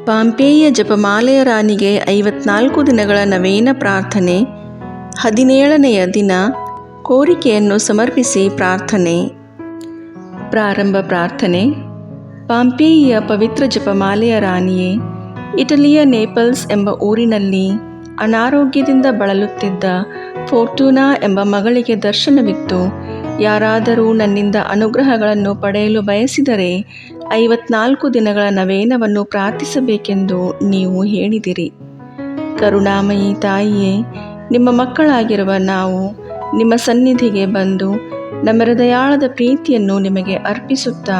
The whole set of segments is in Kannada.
ಪಾಂಪೇಯ ಜಪಮಾಲೆಯ ರಾಣಿಗೆ 54 ದಿನಗಳ ನವೇನ ಪ್ರಾರ್ಥನೆ. 17ನೆಯ ದಿನ ಕೋರಿಕೆಯನ್ನು ಸಮರ್ಪಿಸಿ ಪ್ರಾರ್ಥನೆ. ಪ್ರಾರಂಭ ಪ್ರಾರ್ಥನೆ. ಪಾಂಪೇಯಿಯ ಪವಿತ್ರ ಜಪಮಾಲೆಯ ರಾಣಿಯೇ, ಇಟಲಿಯ ನೇಪಲ್ಸ್ ಎಂಬ ಊರಿನಲ್ಲಿ ಅನಾರೋಗ್ಯದಿಂದ ಬಳಲುತ್ತಿದ್ದ ಫೋರ್ಟೂನಾ ಎಂಬ ಮಗಳಿಗೆ ದರ್ಶನವಿತ್ತು. ಯಾರಾದರೂ ನನ್ನಿಂದ ಅನುಗ್ರಹಗಳನ್ನು ಪಡೆಯಲು ಬಯಸಿದರೆ 54 ದಿನಗಳ ನವೇನವನ್ನು ಪ್ರಾರ್ಥಿಸಬೇಕೆಂದು ನೀವು ಹೇಳಿದಿರಿ. ಕರುಣಾಮಯಿ ತಾಯಿಯೇ, ನಿಮ್ಮ ಮಕ್ಕಳಾಗಿರುವ ನಾವು ನಿಮ್ಮ ಸನ್ನಿಧಿಗೆ ಬಂದು ನಮ್ಮ ಹೃದಯಾಳದ ಪ್ರೀತಿಯನ್ನು ನಿಮಗೆ ಅರ್ಪಿಸುತ್ತಾ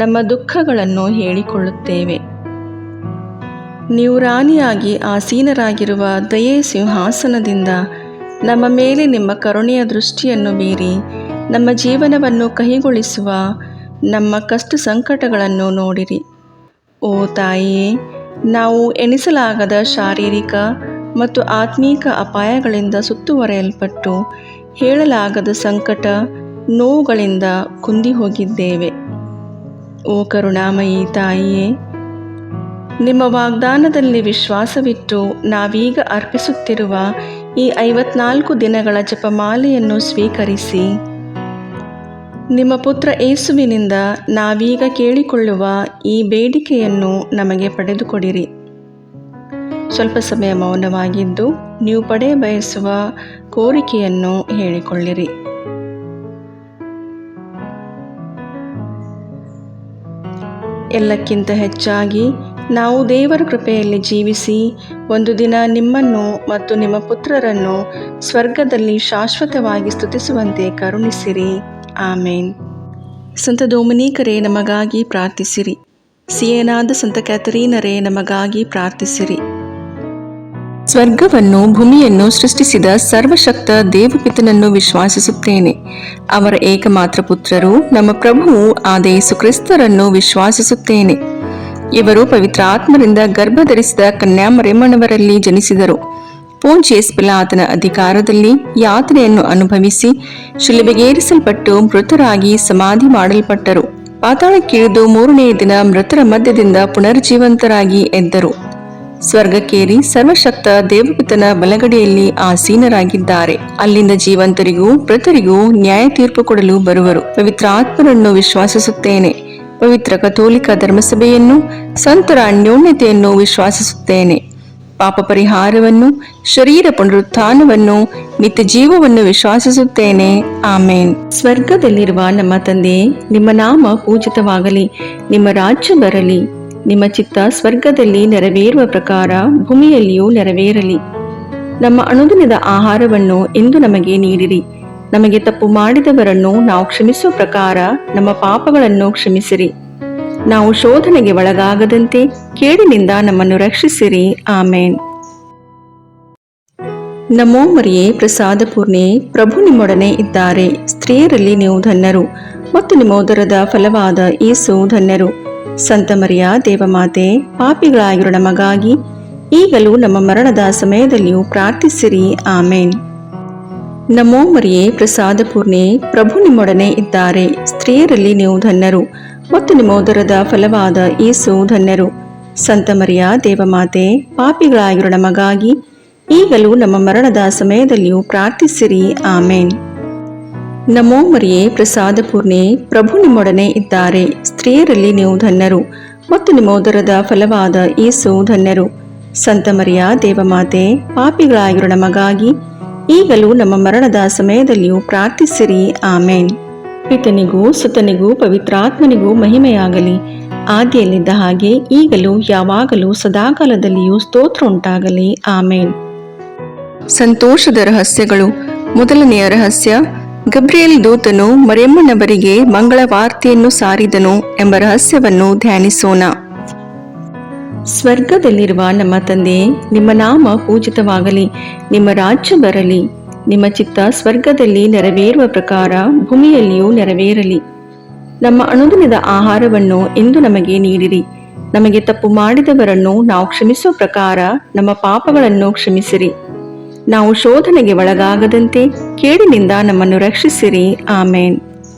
ನಮ್ಮ ದುಃಖಗಳನ್ನು ಹೇಳಿಕೊಳ್ಳುತ್ತೇವೆ. ನೀವು ರಾಣಿಯಾಗಿ ಆಸೀನರಾಗಿರುವ ದಯೆ ಸಿಂಹಾಸನದಿಂದ ನಮ್ಮ ಮೇಲೆ ನಿಮ್ಮ ಕರುಣೆಯ ದೃಷ್ಟಿಯನ್ನು ಬೀರಿ ನಮ್ಮ ಜೀವನವನ್ನು ಕಹಿಗೊಳಿಸುವ ನಮ್ಮ ಕಷ್ಟ ಸಂಕಟಗಳನ್ನು ನೋಡಿರಿ. ಓ ತಾಯಿಯೇ, ನಾವು ಎಣಿಸಲಾಗದ ಶಾರೀರಿಕ ಮತ್ತು ಆತ್ಮೀಕ ಅಪಾಯಗಳಿಂದ ಸುತ್ತುವರೆಯಲ್ಪಟ್ಟು ಹೇಳಲಾಗದ ಸಂಕಟ ನೋವುಗಳಿಂದ ಕುಂದಿ ಹೋಗಿದ್ದೇವೆ. ಓ ಕರುಣಾಮಯಿ ತಾಯಿಯೇ, ನಿಮ್ಮ ವಾಗ್ದಾನದಲ್ಲಿ ವಿಶ್ವಾಸವಿಟ್ಟು ನಾವೀಗ ಅರ್ಪಿಸುತ್ತಿರುವ ಈ 54 ದಿನಗಳ ಜಪಮಾಲೆಯನ್ನು ಸ್ವೀಕರಿಸಿ ನಿಮ್ಮ ಪುತ್ರ ಯೇಸುವಿನಿಂದ ನಾವೀಗ ಕೇಳಿಕೊಳ್ಳುವ ಈ ಬೇಡಿಕೆಯನ್ನು ನಮಗೆ ಪಡೆದುಕೊಡಿರಿ. ಸ್ವಲ್ಪ ಸಮಯ ಮೌನವಾಗಿದ್ದು ನೀವು ಪಡೆಯ ಬಯಸುವ ಕೋರಿಕೆಯನ್ನು ಹೇಳಿಕೊಳ್ಳಿರಿ. ಎಲ್ಲಕ್ಕಿಂತ ಹೆಚ್ಚಾಗಿ ನಾವು ದೇವರ ಕೃಪೆಯಲ್ಲಿ ಜೀವಿಸಿ ಒಂದು ದಿನ ನಿಮ್ಮನ್ನು ಮತ್ತು ನಿಮ್ಮ ಪುತ್ರರನ್ನು ಸ್ವರ್ಗದಲ್ಲಿ ಶಾಶ್ವತವಾಗಿ ಸ್ತುತಿಸುವಂತೆ ಕರುಣಿಸಿರಿ. ಆಮೇನ್. ಸಂತ ಡೊಮಿನಿಕರೇ, ನಮಗಾಗಿ ಪ್ರಾರ್ಥಿಸಿರಿ. ಸಿಯೇನಾದ ಸಂತ ಕ್ಯಾಥರೀನರೇ, ನಮಗಾಗಿ ಪ್ರಾರ್ಥಿಸಿರಿ. ಸ್ವರ್ಗವನ್ನು ಭೂಮಿಯನ್ನು ಸೃಷ್ಟಿಸಿದ ಸರ್ವಶಕ್ತ ದೇವಪಿತನನ್ನು ವಿಶ್ವಾಸಿಸುತ್ತೇನೆ. ಅವರ ಏಕಮಾತ್ರ ಪುತ್ರರು ನಮ್ಮ ಪ್ರಭುವು ಆದ ಯೇಸು ಕ್ರಿಸ್ತರನ್ನು ವಿಶ್ವಾಸಿಸುತ್ತೇನೆ. ಇವರು ಪವಿತ್ರ ಆತ್ಮರಿಂದ ಗರ್ಭಧರಿಸಿದ ಕನ್ಯಾಮರಿಯಮ್ಮನವರಲ್ಲಿ ಜನಿಸಿದರು. ಪೋಂಚಿಯಸ್ ಪಿಲಾತನ ಅಧಿಕಾರದಲ್ಲಿ ಯಾತನೆಯನ್ನು ಅನುಭವಿಸಿ ಶಿಲುಬೆಗೇರಿಸಲ್ಪಟ್ಟು ಮೃತರಾಗಿ ಸಮಾಧಿ ಮಾಡಲ್ಪಟ್ಟರು. ಪಾತಾಳಕ್ಕಿಳಿದು 3ನೇ ದಿನ ಮೃತರ ಮಧ್ಯದಿಂದ ಪುನರ್ಜೀವಂತರಾಗಿ ಎದ್ದರು. ಸ್ವರ್ಗಕ್ಕೇರಿ ಸರ್ವಶಕ್ತ ದೇವಪಿತನ ಬಲಗಡೆಯಲ್ಲಿ ಆಸೀನರಾಗಿದ್ದಾರೆ. ಅಲ್ಲಿಂದ ಜೀವಂತರಿಗೂ ಮೃತರಿಗೂ ನ್ಯಾಯ ತೀರ್ಪು ಕೊಡಲು ಬರುವರು. ಪವಿತ್ರ ಆತ್ಮರನ್ನು ವಿಶ್ವಾಸಿಸುತ್ತೇನೆ. ಪವಿತ್ರ ಕಥೋಲಿಕ ಧರ್ಮಸಭೆಯನ್ನು, ಸಂತರ ಅನ್ಯೋನ್ಯತೆಯನ್ನು ವಿಶ್ವಾಸಿಸುತ್ತೇನೆ. ಪಾಪ ಪರಿಹಾರವನ್ನು, ಶರೀರ ಪುನರುತ್ಥಾನವನ್ನು, ನಿತ್ಯ ಜೀವವನ್ನು ವಿಶ್ವಾಸಿಸುತ್ತೇನೆ. ಆಮೇನ್. ಸ್ವರ್ಗದಲ್ಲಿರುವ ನಮ್ಮ ತಂದೆಯೇ, ನಿಮ್ಮ ನಾಮ ಪೂಜಿತವಾಗಲಿ. ನಿಮ್ಮ ರಾಜ್ಯ ಬರಲಿ. ನಿಮ್ಮ ಚಿತ್ತ ಸ್ವರ್ಗದಲ್ಲಿ ನೆರವೇರುವ ಪ್ರಕಾರ ಭೂಮಿಯಲ್ಲಿಯೂ ನೆರವೇರಲಿ. ನಮ್ಮ ಅನುದಿನದ ಆಹಾರವನ್ನು ಇಂದು ನಮಗೆ ನೀಡಿರಿ. ನಮಗೆ ತಪ್ಪು ಮಾಡಿದವರನ್ನು ನಾವು ಕ್ಷಮಿಸುವ ಪ್ರಕಾರ ನಮ್ಮ ಪಾಪಗಳನ್ನು ಕ್ಷಮಿಸಿರಿ. ನಾವು ಶೋಧನೆಗೆ ಒಳಗಾಗದಂತೆ ಕೇಡಿನಿಂದ ನಮ್ಮನ್ನು ರಕ್ಷಿಸಿರಿ. ಆಮೇನ್. ನಮೋ ಮರಿಯೇ, ಪ್ರಸಾದ ಪೂರ್ಣೆ, ಪ್ರಭು ನಿಮ್ಮೊಡನೆ ಇದ್ದಾರೆ. ಸ್ತ್ರೀಯರಲ್ಲಿ ನೀವು ಧನ್ಯರು ಮತ್ತು ನಿಮ್ಮ ಉದರದ ಫಲವಾದ ಯೇಸು ಧನ್ಯರು. ಸಂತ ಮರಿಯ ದೇವಮಾತೆ, ಪಾಪಿಗಳಾಗಿರೋ ನಮಗಾಗಿ ಈಗಲೂ ನಮ್ಮ ಮರಣದ ಸಮಯದಲ್ಲಿಯೂ ಪ್ರಾರ್ಥಿಸಿರಿ. ಆಮೇನ್. ನಮೋ ಮರಿಯೇ, ಪ್ರಸಾದ ಪೂರ್ಣೆ, ಪ್ರಭು ನಿಮ್ಮೊಡನೆ ಇದ್ದಾರೆ. ಸ್ತ್ರೀಯರಲ್ಲಿ ನೀವು ಧನ್ಯರು ಮತ್ತು ನಿಮ್ಮ ಉದರದ ಫಲವಾದ ಯೇಸು ಧನ್ಯರು. ಸಂತ ಮರಿಯ ದೇವಮಾತೆ, ಪಾಪಿಗಳಾಗಿರೋ ನಮಗಾಗಿ ಈಗಲೂ ನಮ್ಮ ಮರಣದ ಸಮಯದಲ್ಲಿಯೂ ಪ್ರಾರ್ಥಿಸಿರಿ. ಆಮೇನ್. ನಮೋ ಮರಿಯೇ, ಪ್ರಸಾದ ಪೂರ್ಣೆ, ಪ್ರಭು ನಿಮ್ಮೊಡನೆ ಇದ್ದಾರೆ. ಸ್ತ್ರೀಯರಲ್ಲಿ ನೀವು ಧನ್ಯರು ಮತ್ತು ನಿಮ್ಮ ಉದರದ ಫಲವಾದ ಯೇಸು ಧನ್ಯರು. ಸಂತ ಮರಿಯ ದೇವಮಾತೆ, ಪಾಪಿಗಳಾಗಿರೋ ನಮಗಾಗಿ ಈಗಲೂ ನಮ್ಮ ಮರಣದ ಸಮಯದಲ್ಲಿಯೂ ಪ್ರಾರ್ಥಿಸಿರಿ. ಆಮೇನ್. ಪಿತನಿಗೂ ಸುತನಿಗೂ ಪವಿತ್ರಾತ್ಮನಿಗೂ ಮಹಿಮೆಯಾಗಲಿ. ಆದಿಯಲ್ಲಿದ್ದ ಹಾಗೆ ಈಗಲೂ ಯಾವಾಗಲೂ ಸದಾಕಾಲದಲ್ಲಿಯೂ ಸ್ತೋತ್ರ ಉಂಟಾಗಲಿ. ಆಮೇನ್. ಸಂತೋಷದ ರಹಸ್ಯಗಳು. ಮೊದಲನೆಯ ರಹಸ್ಯ, ಗಬ್ರಿಯೇಲ್ ದೂತನು ಮರಿಯಮ್ಮನವರಿಗೆ ಮಂಗಳ ವಾರ್ತೆಯನ್ನು ಸಾರಿದನು ಎಂಬ ರಹಸ್ಯವನ್ನು ಧ್ಯಾನಿಸೋಣ. ಸ್ವರ್ಗದಲ್ಲಿರುವ ನಮ್ಮ ತಂದೆಯೇ, ನಿಮ್ಮ ನಾಮ ಪೂಜಿತವಾಗಲಿ. ನಿಮ್ಮ ರಾಜ್ಯ ಬರಲಿ. ನಿಮ್ಮ ಚಿತ್ತ ಸ್ವರ್ಗದಲ್ಲಿ ನೆರವೇರುವ ಪ್ರಕಾರ ಭೂಮಿಯಲ್ಲಿಯೂ ನೆರವೇರಲಿ. ನಮ್ಮ ಅನುದಿನದ ಆಹಾರವನ್ನು ಇಂದು ನಮಗೆ ನೀಡಿರಿ. ನಮಗೆ ತಪ್ಪು ಮಾಡಿದವರನ್ನು ನಾವು ಕ್ಷಮಿಸುವ ಪ್ರಕಾರ ನಮ್ಮ ಪಾಪಗಳನ್ನು ಕ್ಷಮಿಸಿರಿ. ನಾವು ಶೋಧನೆಗೆ ಒಳಗಾಗದಂತೆ ಕೇಡಿನಿಂದ ನಮ್ಮನ್ನು ರಕ್ಷಿಸಿರಿ. ಆಮೇನ್.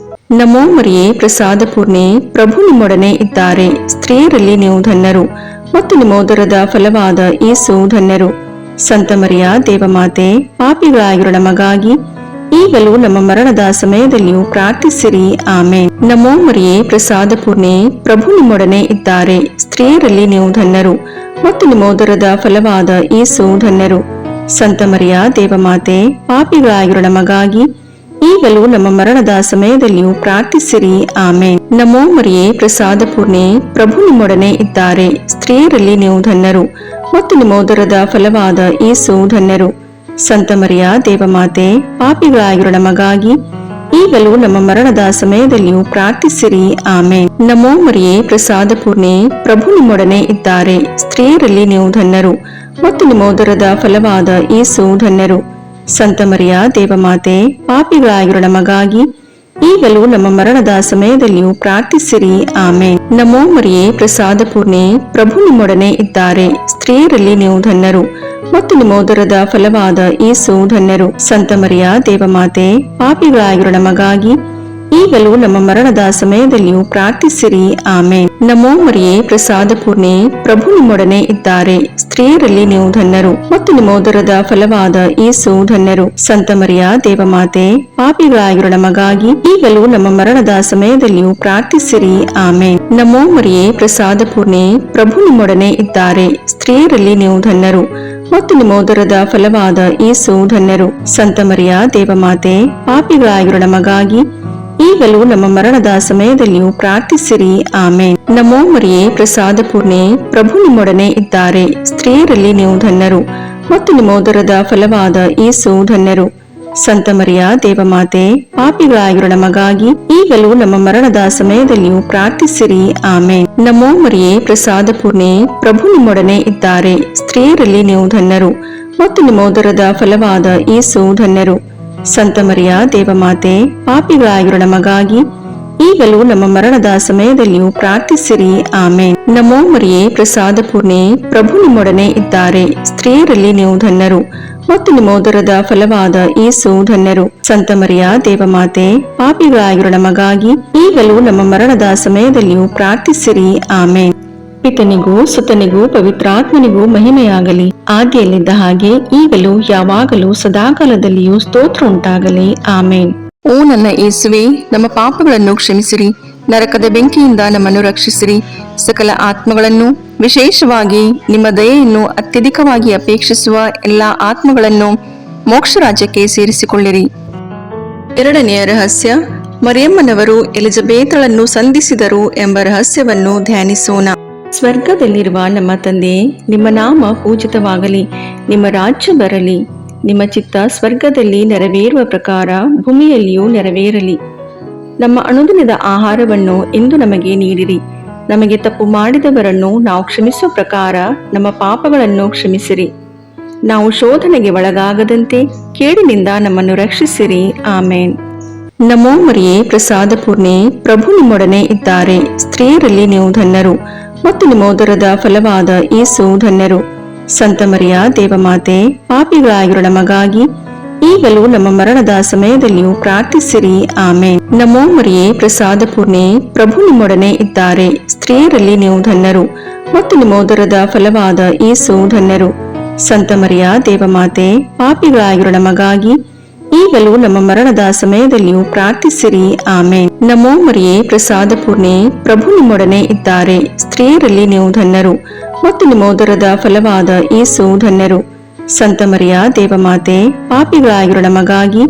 ನಮೋ ಮರಿಯೇ, ಪ್ರಸಾದ ಪೂರ್ಣೆ, ಪ್ರಭು ನಿಮ್ಮೊಡನೆ ಇದ್ದಾರೆ. ಸ್ತ್ರೀಯರಲ್ಲಿ ನೀವು ಧನ್ಯರು ಮತ್ತು ನಿಮ್ಮ ಉದರದ ಫಲವಾದ ಯೇಸು ಧನ್ಯರು. ಸಂತ ಮರಿಯ ದೇವಮಾತೆ, ಪಾಪಿಗಳಾಗಿರೋ ನಮಗಾಗಿ ಈಗಲೂ ನಮ್ಮ ಮರಣದ ಸಮಯದಲ್ಲಿಯೂ ಪ್ರಾರ್ಥಿಸಿರಿ. ಆಮೇನ್. ನಮೋ ಮರಿಯೇ, ಪ್ರಸಾದ ಪೂರ್ಣೆ, ಪ್ರಭು ನಿಮ್ಮೊಡನೆ ಇದ್ದಾರೆ. ಸ್ತ್ರೀಯರಲ್ಲಿ ನೀವು ಧನ್ಯರು ಮತ್ತು ನಿಮ್ಮ ಉದರದ ಫಲವಾದ ಯೇಸು ಧನ್ಯರು. ಸಂತ ಮರಿಯ ದೇವಮಾತೆ, ಪಾಪಿಗಳಾಗಿರೋ ನಮಗಾಗಿ ಈಗಲೂ ನಮ್ಮ ಮರಣದ ಸಮಯದಲ್ಲಿಯೂ ಪ್ರಾರ್ಥಿಸಿರಿ. ಆಮೇನ್. ನಮೋ ಮರಿಯೇ, ಪ್ರಸಾದ ಪೂರ್ಣೆ, ಪ್ರಭು ನಿಮ್ಮೊಡನೆ ಇದ್ದಾರೆ. ಸ್ತ್ರೀಯರಲ್ಲಿ ನೀವು ಧನ್ಯರು ಮತ್ತು ನಿಮ್ಮ ಉದರದ ಫಲವಾದ ಯೇಸು ಧನ್ಯರು. ಸಂತ ಮರಿಯ ದೇವಮಾತೆ, ಪಾಪಿಗಳಾಗಿರೋ ನಮಗಾಗಿ ಈಗಲೂ ನಮ್ಮ ಮರಣದ ಸಮಯದಲ್ಲಿಯೂ ಪ್ರಾರ್ಥಿಸಿರಿ. ಆಮೇನ್. ನಮೋ ಮರಿಯೇ, ಪ್ರಸಾದ ಪೂರ್ಣೆ, ಪ್ರಭು ನಿಮ್ಮೊಡನೆ ಇದ್ದಾರೆ. ಸ್ತ್ರೀಯರಲ್ಲಿ ನೀವು ಧನ್ಯರು ಮತ್ತು ನಿಮ್ಮ ಉದರದ ಫಲವಾದ ಯೇಸು ಧನ್ಯರು. ಸಂತ ಮರಿಯ ದೇವಮಾತೆ, ಪಾಪಿಗಳಾಗಿರೋ ನಮಗಾಗಿ ಈಗಲೂ ನಮ್ಮ ಮರಣದ ಸಮಯದಲ್ಲಿಯೂ ಪ್ರಾರ್ಥಿಸಿರಿ. ಆಮೇನ್. ನಮೋ ಮರಿಯೇ, ಪ್ರಸಾದ ಪೂರ್ಣೆ, ಪ್ರಭು ನಿಮ್ಮೊಡನೆ ಇದ್ದಾರೆ. ಸ್ತ್ರೀಯರಲ್ಲಿ ನೀವು ಧನ್ಯರು ಮತ್ತು ನಿಮ್ಮ ಉದರದ ಫಲವಾದ ಯೇಸು ಧನ್ಯರು. ಸಂತ ಮರಿಯ ದೇವಮಾತೆ, ಪಾಪಿಗಳಾಗಿರೋ ನಮಗಾಗಿ ಈಗಲೂ ನಮ್ಮ ಮರಣದ ಸಮಯದಲ್ಲಿಯೂ ಪ್ರಾರ್ಥಿಸಿರಿ. ಆಮೇನ್. ನಮೋ ಮರಿಯೇ, ಪ್ರಸಾದ ಪೂರ್ಣೆ, ಪ್ರಭು ನಿಮ್ಮೊಡನೆ ಇದ್ದಾರೆ. ಸ್ತ್ರೀಯರಲ್ಲಿ ನೀವು ಧನ್ಯರು ಮತ್ತು ನಿಮ್ಮ ಉದರದ ಫಲವಾದ ಯೇಸು ಧನ್ಯರು. ಸಂತ ಮರಿಯ ದೇವಮಾತೆ, ಪಾಪಿಗಳಾಗಿರೋ ನಮಗಾಗಿ ಈಗಲೂ ನಮ್ಮ ಮರಣದ ಸಮಯದಲ್ಲಿಯೂ ಪ್ರಾರ್ಥಿಸಿರಿ. ಆಮೇನ್. ನಮೋ ಮರಿಯೇ, ಪ್ರಸಾದ ಪೂರ್ಣೆ, ಪ್ರಭು ನಿಮ್ಮೊಡನೆ ಇದ್ದಾರೆ. ಸ್ತ್ರೀಯರಲ್ಲಿ ನೀವು ಧನ್ಯರು ಮತ್ತು ನಿಮ್ಮ ಉದರದ ಫಲವಾದ ಯೇಸು ಧನ್ಯರು. ಸಂತ ಮರಿಯ ದೇವಮಾತೆ, ಪಾಪಿಗಳಾಗಿರೋ ನಮಗಾಗಿ ಈಗಲೂ ನಮ್ಮ ಮರಣದ ಸಮಯದಲ್ಲಿಯೂ ಪ್ರಾರ್ಥಿಸಿರಿ. ಆಮೇನ್. ನಮೋ ಮರಿಯೇ, ಪ್ರಸಾದ ಪೂರ್ಣೆ, ಪ್ರಭು ನಿಮ್ಮೊಡನೆ ಇದ್ದಾರೆ. ಸ್ತ್ರೀಯರಲ್ಲಿ ನೀವು ಧನ್ಯರು ಮತ್ತು ನಿಮ್ಮ ಉದರದ ಫಲವಾದ ಯೇಸು ಧನ್ಯರು. ಸಂತ ಮರಿಯ ದೇವಮಾತೆ, ಪಾಪಿಗಳಾಗಿರೋ ನಮಗಾಗಿ ಈಗಲೂ ನಮ್ಮ ಮರಣದ ಸಮಯದಲ್ಲಿಯೂ ಪ್ರಾರ್ಥಿಸಿರಿ. ಆಮೇನ್. ನಮೋ ಮರಿಯೇ, ಪ್ರಸಾದ ಪೂರ್ಣೆ, ಪ್ರಭು ನಿಮ್ಮೊಡನೆ ಇದ್ದಾರೆ. ಸ್ತ್ರೀಯರಲ್ಲಿ ನೀವು ಧನ್ಯರು ಮತ್ತು ನಿಮ್ಮ ಉದರದ ಫಲವಾದ ಯೇಸು ಧನ್ಯರು. ಸಂತ ಮರಿಯ ದೇವಮಾತೆ, ಪಾಪಿಗಳಾಗಿರೋ ನಮಗಾಗಿ ಈಗಲೂ ನಮ್ಮ ಮರಣದ ಸಮಯದಲ್ಲಿಯೂ ಪ್ರಾರ್ಥಿಸಿರಿ. ಆಮೇನ್. ನಮೋ ಮರಿಯೇ, ಪ್ರಸಾದ ಪೂರ್ಣೆ, ಪ್ರಭು ನಿಮ್ಮೊಡನೆ ಇದ್ದಾರೆ. ಸ್ತ್ರೀಯರಲ್ಲಿ ನೀವು ಧನ್ಯರು ಮತ್ತು ನಿಮ್ಮ ಉದರದ ಫಲವಾದ ಯೇಸು ಧನ್ಯರು. ಸಂತ ಮರಿಯ ದೇವಮಾತೆ, ಪಾಪಿಗಳಾಗಿರೋ ನಮಗಾಗಿ ಈಗಲೂ ನಮ್ಮ ಮರಣದ ಸಮಯದಲ್ಲಿಯೂ ಪ್ರಾರ್ಥಿಸಿರಿ. ಆಮೇನ್. ಪಿತನಿಗೂ ಸುತನಿಗೂ ಪವಿತ್ರಾತ್ಮನಿಗೂ ಮಹಿಮೆಯಾಗಲಿ, ಆದಿಯಲ್ಲಿದ್ದ ಹಾಗೆ ಈಗಲೂ ಯಾವಾಗಲೂ ಸದಾಕಾಲದಲ್ಲಿಯೂ ಸ್ತೋತ್ರ ಉಂಟಾಗಲಿ. ಆಮೇನ್. ಓ ನನ್ನ ಯೇಸುವೆ, ನಮ್ಮ ಪಾಪಗಳನ್ನು ಕ್ಷಮಿಸಿರಿ, ನರಕದ ಬೆಂಕಿಯಿಂದ ನಮ್ಮನ್ನು ರಕ್ಷಿಸಿರಿ, ಸಕಲ ಆತ್ಮಗಳನ್ನು, ವಿಶೇಷವಾಗಿ ನಿಮ್ಮ ದಯೆಯನ್ನು ಅತ್ಯಧಿಕವಾಗಿ ಅಪೇಕ್ಷಿಸುವ ಎಲ್ಲಾ ಆತ್ಮಗಳನ್ನು ಮೋಕ್ಷ ರಾಜ್ಯಕ್ಕೆ ಸೇರಿಸಿಕೊಳ್ಳಿರಿ. ಎರಡನೆಯ ರಹಸ್ಯ, ಮರಿಯಮ್ಮನವರು ಎಲಿಜಬೇತಳನ್ನು ಸಂಧಿಸಿದರು ಎಂಬ ರಹಸ್ಯವನ್ನು ಧ್ಯಾನಿಸೋಣ. ಸ್ವರ್ಗದಲ್ಲಿರುವ ನಮ್ಮ ತಂದೆ, ನಿಮ್ಮ ನಾಮ ಪೂಜಿತವಾಗಲಿ, ನಿಮ್ಮ ರಾಜ್ಯ ಬರಲಿ, ನಿಮ್ಮ ಚಿತ್ತ ಸ್ವರ್ಗದಲ್ಲಿ ನೆರವೇರುವ ಪ್ರಕಾರ ಭೂಮಿಯಲ್ಲಿಯೂ ನೆರವೇರಲಿ. ನಮ್ಮ ಅನುದಿನದ ಆಹಾರವನ್ನು ಇಂದು ನಮಗೆ ನೀಡಿರಿ. ನಮಗೆ ತಪ್ಪು ಮಾಡಿದವರನ್ನು ನಾವು ಕ್ಷಮಿಸುವ ಪ್ರಕಾರ ನಮ್ಮ ಪಾಪಗಳನ್ನು ಕ್ಷಮಿಸಿರಿ. ನಾವು ಶೋಧನೆಗೆ ಒಳಗಾಗದಂತೆ ಕೇಡಿನಿಂದ ನಮ್ಮನ್ನು ರಕ್ಷಿಸಿರಿ. ಆಮೇನ್. ನಮೋ ಮರಿಯೇ, ಪ್ರಸಾದ ಪೂರ್ಣೆ, ಪ್ರಭು ನಿಮ್ಮೊಡನೆ ಇದ್ದಾರೆ. ಸ್ತ್ರೀಯರಲ್ಲಿ ನೀವು ಧನ್ಯರು ಮತ್ತು ನಿಮ್ಮ ಉದರದ ಫಲವಾದ ಯೇಸು ಧನ್ಯರು. ಸಂತ ಮರಿಯ ದೇವಮಾತೆ, ಪಾಪಿಗಳಾಗಿರೋ ನಮಗಾಗಿ ಈಗಲೂ ನಮ್ಮ ಮರಣದ ಸಮಯದಲ್ಲಿಯೂ ಪ್ರಾರ್ಥಿಸಿರಿ. ಆಮೇನ್. ನಮೋ ಮರಿಯೇ, ಪ್ರಸಾದ ಪೂರ್ಣೆ, ಪ್ರಭು ನಿಮ್ಮೊಡನೆ ಇದ್ದಾರೆ. ಸ್ತ್ರೀಯರಲ್ಲಿ ನೀವು ಧನ್ಯರು ಮತ್ತು ನಿಮ್ಮ ಉದರದ ಫಲವಾದ ಯೇಸು ಧನ್ಯರು. ಸಂತ ಮರಿಯ ದೇವಮಾತೆ, ಪಾಪಿಗಳಾಗಿರೋ ನಮಗಾಗಿ ಈಗಲೂ ನಮ್ಮ ಮರಣದ ಸಮಯದಲ್ಲಿಯೂ ಪ್ರಾರ್ಥಿಸಿರಿ. ಆಮೇನ್. ನಮೋ ಮರಿಯೇ, ಪ್ರಸಾದ ಪೂರ್ಣೆ, ಪ್ರಭು ನಿಮ್ಮೊಡನೆ ಇದ್ದಾರೆ. ಸ್ತ್ರೀಯರಲ್ಲಿ ನೀವು ಧನ್ಯರು ಮತ್ತು ನಿಮ್ಮ ಉದರದ ಫಲವಾದ ಯೇಸು ಧನ್ಯರು. ಸಂತ ಮರಿಯ ದೇವಮಾತೆ, ಪಾಪಿಗಳಾಗಿರೋ ನಮಗಾಗಿ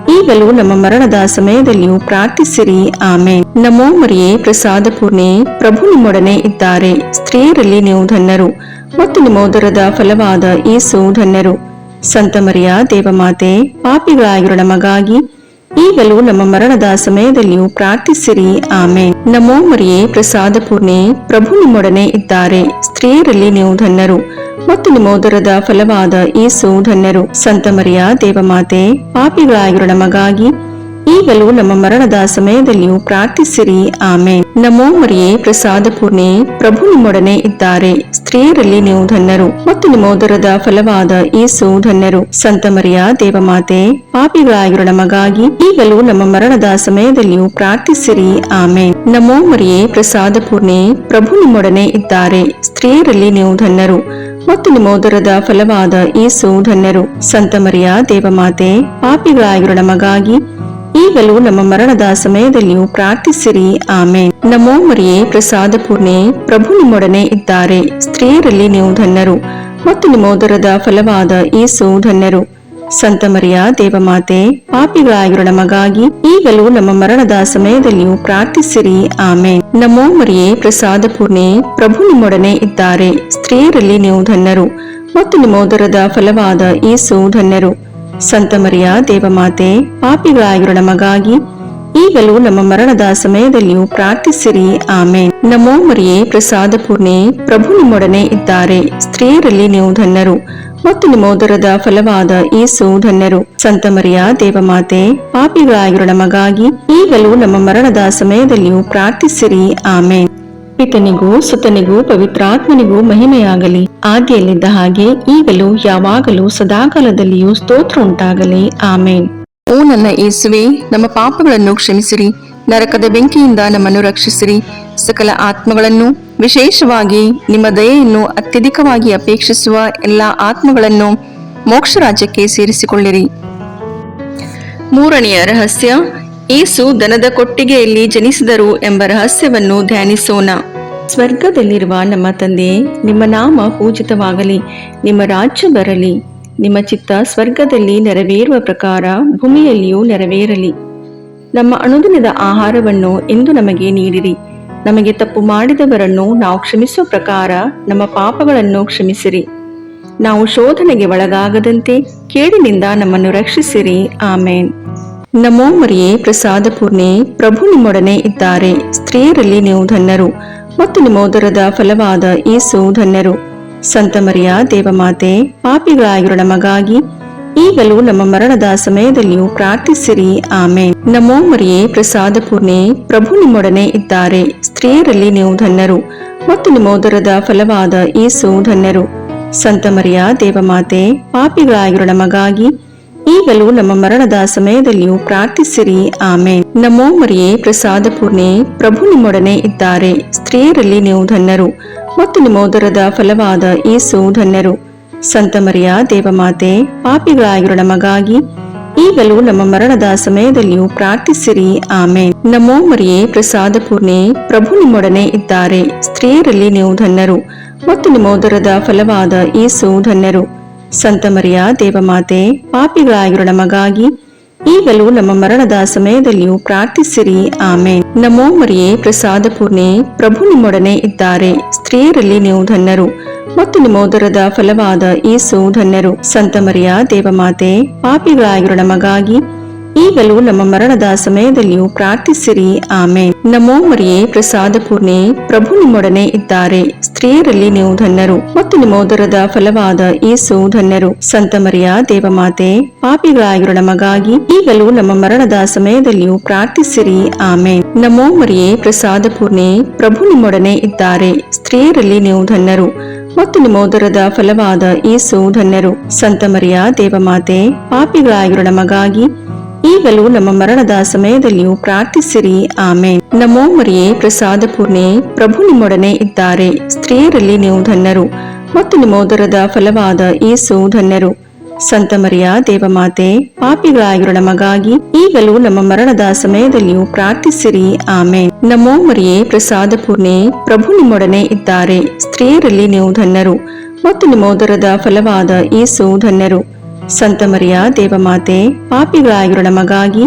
ಈಗಲೂ ನಮ್ಮ ಮರಣದ ಸಮಯದಲ್ಲಿಯೂ ಪ್ರಾರ್ಥಿಸಿರಿ. ಆಮೇನ್. ನಮೋ ಮರಿಯೇ, ಪ್ರಸಾದ ಪೂರ್ಣೆ, ಪ್ರಭು ನಿಮ್ಮೊಡನೆ ಇದ್ದಾರೆ. ಸ್ತ್ರೀಯರಲ್ಲಿ ನೀವು ಧನ್ಯರು ಮತ್ತು ನಿಮ್ಮ ಉದರದ ಫಲವಾದ ಯೇಸು ಧನ್ಯರು. ಸಂತ ಮರಿಯ ದೇವಮಾತೆ, ಪಾಪಿಗಳಾಗಿರೋ ನಮಗಾಗಿ ಈಗಲೂ ನಮ್ಮ ಮರಣದ ಸಮಯದಲ್ಲಿಯೂ ಪ್ರಾರ್ಥಿಸಿರಿ. ಆಮೇನ್. ನಮೋ ಮರಿಯೇ, ಪ್ರಸಾದ ಪೂರ್ಣೆ, ಪ್ರಭು ನಿಮ್ಮೊಡನೆ ಇದ್ದಾರೆ. ಸ್ತ್ರೀಯರಲ್ಲಿ ನೀವು ಧನ್ಯರು ಮತ್ತು ನಿಮ್ಮ ಉದರದ ಫಲವಾದ ಯೇಸು ಧನ್ಯರು. ಸಂತ ಮರಿಯ ದೇವಮಾತೆ, ಪಾಪಿಗಳಾಗಿರೋ ನಮಗಾಗಿ ಈಗಲೂ ನಮ್ಮ ಮರಣದ ಸಮಯದಲ್ಲಿಯೂ ಪ್ರಾರ್ಥಿಸಿರಿ. ಆಮೇನ್. ನಮೋ ಮರಿಯೇ, ಪ್ರಸಾದ ಪೂರ್ಣೆ, ಪ್ರಭು ನಿಮ್ಮೊಡನೆ ಇದ್ದಾರೆ. ಸ್ತ್ರೀಯರಲ್ಲಿ ನೀವು ಧನ್ಯರು ಮತ್ತು ನಿಮ್ಮ ಉದರದ ಫಲವಾದ ಯೇಸು ಧನ್ಯರು. ಸಂತ ಮರಿಯ ದೇವಮಾತೆ, ಪಾಪಿಗಳಾಗಿರೋ ನಮಗಾಗಿ ಈಗಲೂ ನಮ್ಮ ಮರಣದ ಸಮಯದಲ್ಲಿಯೂ ಪ್ರಾರ್ಥಿಸಿರಿ. ಆಮೇನ್. ನಮೋ ಮರಿಯೇ, ಪ್ರಸಾದ ಪೂರ್ಣೆ, ಪ್ರಭು ನಿಮ್ಮೊಡನೆ ಇದ್ದಾರೆ. ಸ್ತ್ರೀಯರಲ್ಲಿ ನೀವು ಧನ್ಯರು ಮತ್ತು ನಿಮ್ಮ ಉದರದ ಫಲವಾದ ಯೇಸು ಧನ್ಯರು. ಸಂತ ಮರಿಯ ದೇವಮಾತೆ, ಪಾಪಿಗಳಾಗಿರುವ ನಮಗಾಗಿ ಈಗಲೂ ನಮ್ಮ ಮರಣದ ಸಮಯದಲ್ಲಿಯೂ ಪ್ರಾರ್ಥಿಸಿರಿ. ಆಮೇನ್. ನಮೋ ಮರಿಯೇ, ಪ್ರಸಾದ ಪೂರ್ಣೆ, ಪ್ರಭು ನಿಮ್ಮೊಡನೆ ಇದ್ದಾರೆ. ಸ್ತ್ರೀಯರಲ್ಲಿ ನೀವು ಧನ್ಯರು ಮತ್ತು ನಿಮ್ಮ ಉದರದ ಫಲವಾದ ಯೇಸು ಧನ್ಯರು. ಸಂತ ಮರಿಯ ದೇವಮಾತೆ, ಪಾಪಿಗಳಾಗಿರುವ ನಮಗಾಗಿ ಈಗಲೂ ನಮ್ಮ ಮರಣದ ಸಮಯದಲ್ಲಿಯೂ ಪ್ರಾರ್ಥಿಸಿರಿ. ಆಮೇನ್. ನಮೋ ಮರಿಯೇ, ಪ್ರಸಾದ ಪೂರ್ಣೆ, ಪ್ರಭು ನಿಮ್ಮೊಡನೆ ಇದ್ದಾರೆ. ಸ್ತ್ರೀಯರಲ್ಲಿ ನೀವು ಧನ್ಯರು ಮತ್ತು ನಿಮ್ಮ ಉದರದ ಫಲವಾದ ಯೇಸು ಧನ್ಯರು. ಸಂತ ಮರಿಯ ದೇವಮಾತೆ, ಪಾಪಿಗಳಾಗಿರುವ ನಮಗಾಗಿ ಈಗಲೂ ನಮ್ಮ ಮರಣದ ಸಮಯದಲ್ಲಿಯೂ ಪ್ರಾರ್ಥಿಸಿರಿ. ಆಮೇನ್. ನಮೋ ಮರಿಯೇ, ಪ್ರಸಾದ ಪೂರ್ಣೆ, ಪ್ರಭು ನಿಮ್ಮೊಡನೆ ಇದ್ದಾರೆ. ಸ್ತ್ರೀಯರಲ್ಲಿ ನೀವು ಧನ್ಯರು ಮತ್ತು ನಿಮ್ಮ ಉದರದ ಫಲವಾದ ಯೇಸು ಧನ್ಯರು. ಸಂತ ಮರಿಯ ದೇವಮಾತೆ, ಪಾಪಿಗಳಾಗಿರುವ ನಮಗಾಗಿ ಈಗಲೂ ನಮ್ಮ ಮರಣದ ಸಮಯದಲ್ಲಿಯೂ ಪ್ರಾರ್ಥಿಸಿರಿ. ಆಮೇನ್. ಪಿತನಿಗೂ ಸುತನಿಗೂ ಪವಿತ್ರಾತ್ಮನಿಗೂ ಮಹಿಮೆಯಾಗಲಿ, ಆದಿಯಲ್ಲಿದ್ದ ಹಾಗೆ ಈಗಲೂ ಯಾವಾಗಲೂ ಸದಾಕಾಲದಲ್ಲಿಯೂ ಸ್ತೋತ್ರ ಉಂಟಾಗಲಿ. ಆಮೇನ್. ಓ ನನ್ನ ಯೇಸುವೆ, ನಮ್ಮ ಪಾಪಗಳನ್ನು ಕ್ಷಮಿಸಿರಿ, ನರಕದ ಬೆಂಕಿಯಿಂದ ನಮ್ಮನ್ನು ರಕ್ಷಿಸಿರಿ, ಸಕಲ ಆತ್ಮಗಳನ್ನು, ವಿಶೇಷವಾಗಿ ನಿಮ್ಮ ದಯೆಯನ್ನು ಅತ್ಯಧಿಕವಾಗಿ ಅಪೇಕ್ಷಿಸುವ ಎಲ್ಲ ಆತ್ಮಗಳನ್ನು ಮೋಕ್ಷ ರಾಜ್ಯಕ್ಕೆ ಸೇರಿಸಿಕೊಳ್ಳಿರಿ. ಮೂರನೆಯ ರಹಸ್ಯ, ಯೇಸು ದನದ ಕೊಟ್ಟಿಗೆಯಲ್ಲಿ ಜನಿಸಿದರು ಎಂಬ ರಹಸ್ಯವನ್ನು ಧ್ಯಾನಿಸೋಣ. ಸ್ವರ್ಗದಲ್ಲಿರುವ ನಮ್ಮ ತಂದೆ, ನಿಮ್ಮ ನಾಮ ಪೂಜಿತವಾಗಲಿ, ನಿಮ್ಮ ರಾಜ್ಯ ಬರಲಿ, ನಿಮ್ಮ ಚಿತ್ತ ಸ್ವರ್ಗದಲ್ಲಿ ನೆರವೇರುವ ಪ್ರಕಾರ ಭೂಮಿಯಲ್ಲಿಯೂ ನೆರವೇರಲಿ. ನಮ್ಮ ಅನುದಿನದ ಆಹಾರವನ್ನು ಇಂದು ನಮಗೆ ನೀಡಿರಿ. ನಮಗೆ ತಪ್ಪು ಮಾಡಿದವರನ್ನು ನಾವು ಕ್ಷಮಿಸುವ ಪ್ರಕಾರ ನಮ್ಮ ಪಾಪಗಳನ್ನು ಕ್ಷಮಿಸಿರಿ. ನಾವು ಶೋಧನೆಗೆ ಒಳಗಾಗದಂತೆ ಕೇಡಿನಿಂದ ನಮ್ಮನ್ನು ರಕ್ಷಿಸಿರಿ. ಆಮೇನ್. ನಮೋ ಮರಿಯೇ, ಪ್ರಸಾದ ಪೂರ್ಣೆ, ಪ್ರಭು ನಿಮ್ಮೊಡನೆ ಇದ್ದಾರೆ. ಸ್ತ್ರೀಯರಲ್ಲಿ ನೀವು ಧನ್ಯರು ಮತ್ತು ನಿಮ್ಮ ಉದರದ ಫಲವಾದ ಯೇಸು ಧನ್ಯರು. ಸಂತ ಮರಿಯ ದೇವಮಾತೆ, ಪಾಪಿಗಳಾಗಿರುವ ನಮಗಾಗಿ ಈಗಲೂ ನಮ್ಮ ಮರಣದ ಸಮಯದಲ್ಲಿಯೂ ಪ್ರಾರ್ಥಿಸಿರಿ. ಆಮೇನ್. ನಮೋ ಮರಿಯೇ, ಪ್ರಸಾದ ಪೂರ್ಣೆ, ಪ್ರಭು ನಿಮ್ಮೊಡನೆ ಇದ್ದಾರೆ. ಸ್ತ್ರೀಯರಲ್ಲಿ ನೀವು ಧನ್ಯರು ಮತ್ತು ನಿಮ್ಮ ಉದರದ ಫಲವಾದ ಯೇಸು ಧನ್ಯರು. ಸಂತ ಮರಿಯ ದೇವಮಾತೆ, ಪಾಪಿಗಳಾಗಿರುವ ನಮಗಾಗಿ ಈಗಲೂ ನಮ್ಮ ಮರಣದ ಸಮಯದಲ್ಲಿಯೂ ಪ್ರಾರ್ಥಿಸಿರಿ. ಆಮೇನ್. ನಮೋ ಮರಿಯೇ, ಪ್ರಸಾದ ಪೂರ್ಣೆ, ಪ್ರಭು ನಿಮ್ಮೊಡನೆ ಇದ್ದಾರೆ. ಸ್ತ್ರೀಯರಲ್ಲಿ ನೀವು ಧನ್ಯರು ಮತ್ತು ನಿಮ್ಮ ಉದರದ ಫಲವಾದ ಯೇಸು ಧನ್ಯರು. ಸಂತ ಮರಿಯ ದೇವಮಾತೆ, ಪಾಪಿಗಳಾಗಿರುವ ನಮಗಾಗಿ ಈಗಲೂ ನಮ್ಮ ಮರಣದ ಸಮಯದಲ್ಲಿಯೂ ಪ್ರಾರ್ಥಿಸಿರಿ. ಆಮೇನ್. ನಮೋ ಮರಿಯೇ, ಪ್ರಸಾದ ಪೂರ್ಣೆ, ಪ್ರಭು ನಿಮ್ಮೊಡನೆ ಇದ್ದಾರೆ. ಸ್ತ್ರೀಯರಲ್ಲಿ ನೀವು ಧನ್ಯರು ಮತ್ತು ನಿಮ್ಮ ಉದರದ ಫಲವಾದ ಯೇಸು ಧನ್ಯರು. ಸಂತ ಮರಿಯ ದೇವಮಾತೆ, ಪಾಪಿಗಳಾಗಿರುವ ನಮಗಾಗಿ ಈಗಲೂ ನಮ್ಮ ಮರಣದ ಸಮಯದಲ್ಲಿಯೂ ಪ್ರಾರ್ಥಿಸಿರಿ. ಆಮೇನ್. ನಮೋ ಮರಿಯೇ, ಪ್ರಸಾದ ಪೂರ್ಣೆ, ಪ್ರಭು ನಿಮ್ಮೊಡನೆ ಇದ್ದಾರೆ. ಸ್ತ್ರೀಯರಲ್ಲಿ ನೀವು ಧನ್ಯರು ಮತ್ತು ನಿಮ್ಮ ಉದರದ ಫಲವಾದ ಯೇಸು ಧನ್ಯರು. ಸಂತ ಮರಿಯ ದೇವಮಾತೆ, ಪಾಪಿಗಳಾಗಿರುವ ನಮಗಾಗಿ ಈಗಲೂ ನಮ್ಮ ಮರಣದ ಸಮಯದಲ್ಲಿಯೂ ಪ್ರಾರ್ಥಿಸಿರಿ. ಆಮೇನ್. ನಮೋ ಮರಿಯೇ, ಪ್ರಸಾದ ಪೂರ್ಣೆ, ಪ್ರಭು ನಿಮ್ಮೊಡನೆ ಇದ್ದಾರೆ. ಸ್ತ್ರೀಯರಲ್ಲಿ ನೀವು ಧನ್ಯರು ಮತ್ತು ನಿಮ್ಮ ಉದರದ ಫಲವಾದ ಯೇಸು ಧನ್ಯರು. ಸಂತ ಮರಿಯ ದೇವಮಾತೆ, ಪಾಪಿಗಳಾಗಿರುವ ನಮಗಾಗಿ ಈಗಲೂ ನಮ್ಮ ಮರಣದ ಸಮಯದಲ್ಲಿಯೂ ಪ್ರಾರ್ಥಿಸಿರಿ. ಆಮೇನ್. ನಮೋ ಮರಿಯೇ, ಪ್ರಸಾದ ಪೂರ್ಣೆ, ಪ್ರಭು ನಿಮ್ಮೊಡನೆ ಇದ್ದಾರೆ. ಸ್ತ್ರೀಯರಲ್ಲಿ ನೀವು ಧನ್ಯರು ಮತ್ತು ನಿಮ್ಮ ಉದರದ ಫಲವಾದ ಯೇಸು ಧನ್ಯರು. ಸಂತ ಮರಿಯ ದೇವಮಾತೆ, ಪಾಪಿಗಳಾಗಿರುವ ನಮಗಾಗಿ ಈಗಲೂ ನಮ್ಮ ಮರಣದ ಸಮಯದಲ್ಲಿಯೂ ಪ್ರಾರ್ಥಿಸಿರಿ. ಆಮೇನ್. ನಮೋ ಮರಿಯೇ, ಪ್ರಸಾದ ಪೂರ್ಣೆ, ಪ್ರಭು ನಿಮ್ಮೊಡನೆ ಇದ್ದಾರೆ. ಸ್ತ್ರೀಯರಲ್ಲಿ ನೀವು ಧನ್ಯರು ಮತ್ತು ನಿಮ್ಮ ಉದರದ ಫಲವಾದ ಯೇಸು ಧನ್ಯರು. ಸಂತ ಮರಿಯ ದೇವಮಾತೆ, ಪಾಪಿಗಳಾಗಿರುವ ನಮಗಾಗಿ ಈಗಲೂ ನಮ್ಮ ಮರಣದ ಸಮಯದಲ್ಲಿಯೂ ಪ್ರಾರ್ಥಿಸಿರಿ. ಆಮೇನ್. ನಮೋ ಮರಿಯೇ, ಪ್ರಸಾದ ಪೂರ್ಣೆ, ಪ್ರಭು ನಿಮ್ಮೊಡನೆ ಇದ್ದಾರೆ. ಸ್ತ್ರೀಯರಲ್ಲಿ ನೀವು ಧನ್ಯರು ಮತ್ತು ನಿಮ್ಮ ಉದರದ ಫಲವಾದ ಯೇಸು ಧನ್ಯರು. ಸಂತ ಮರಿಯ ದೇವಮಾತೆ, ಪಾಪಿಗಳಾಗಿರುವ ನಮಗಾಗಿ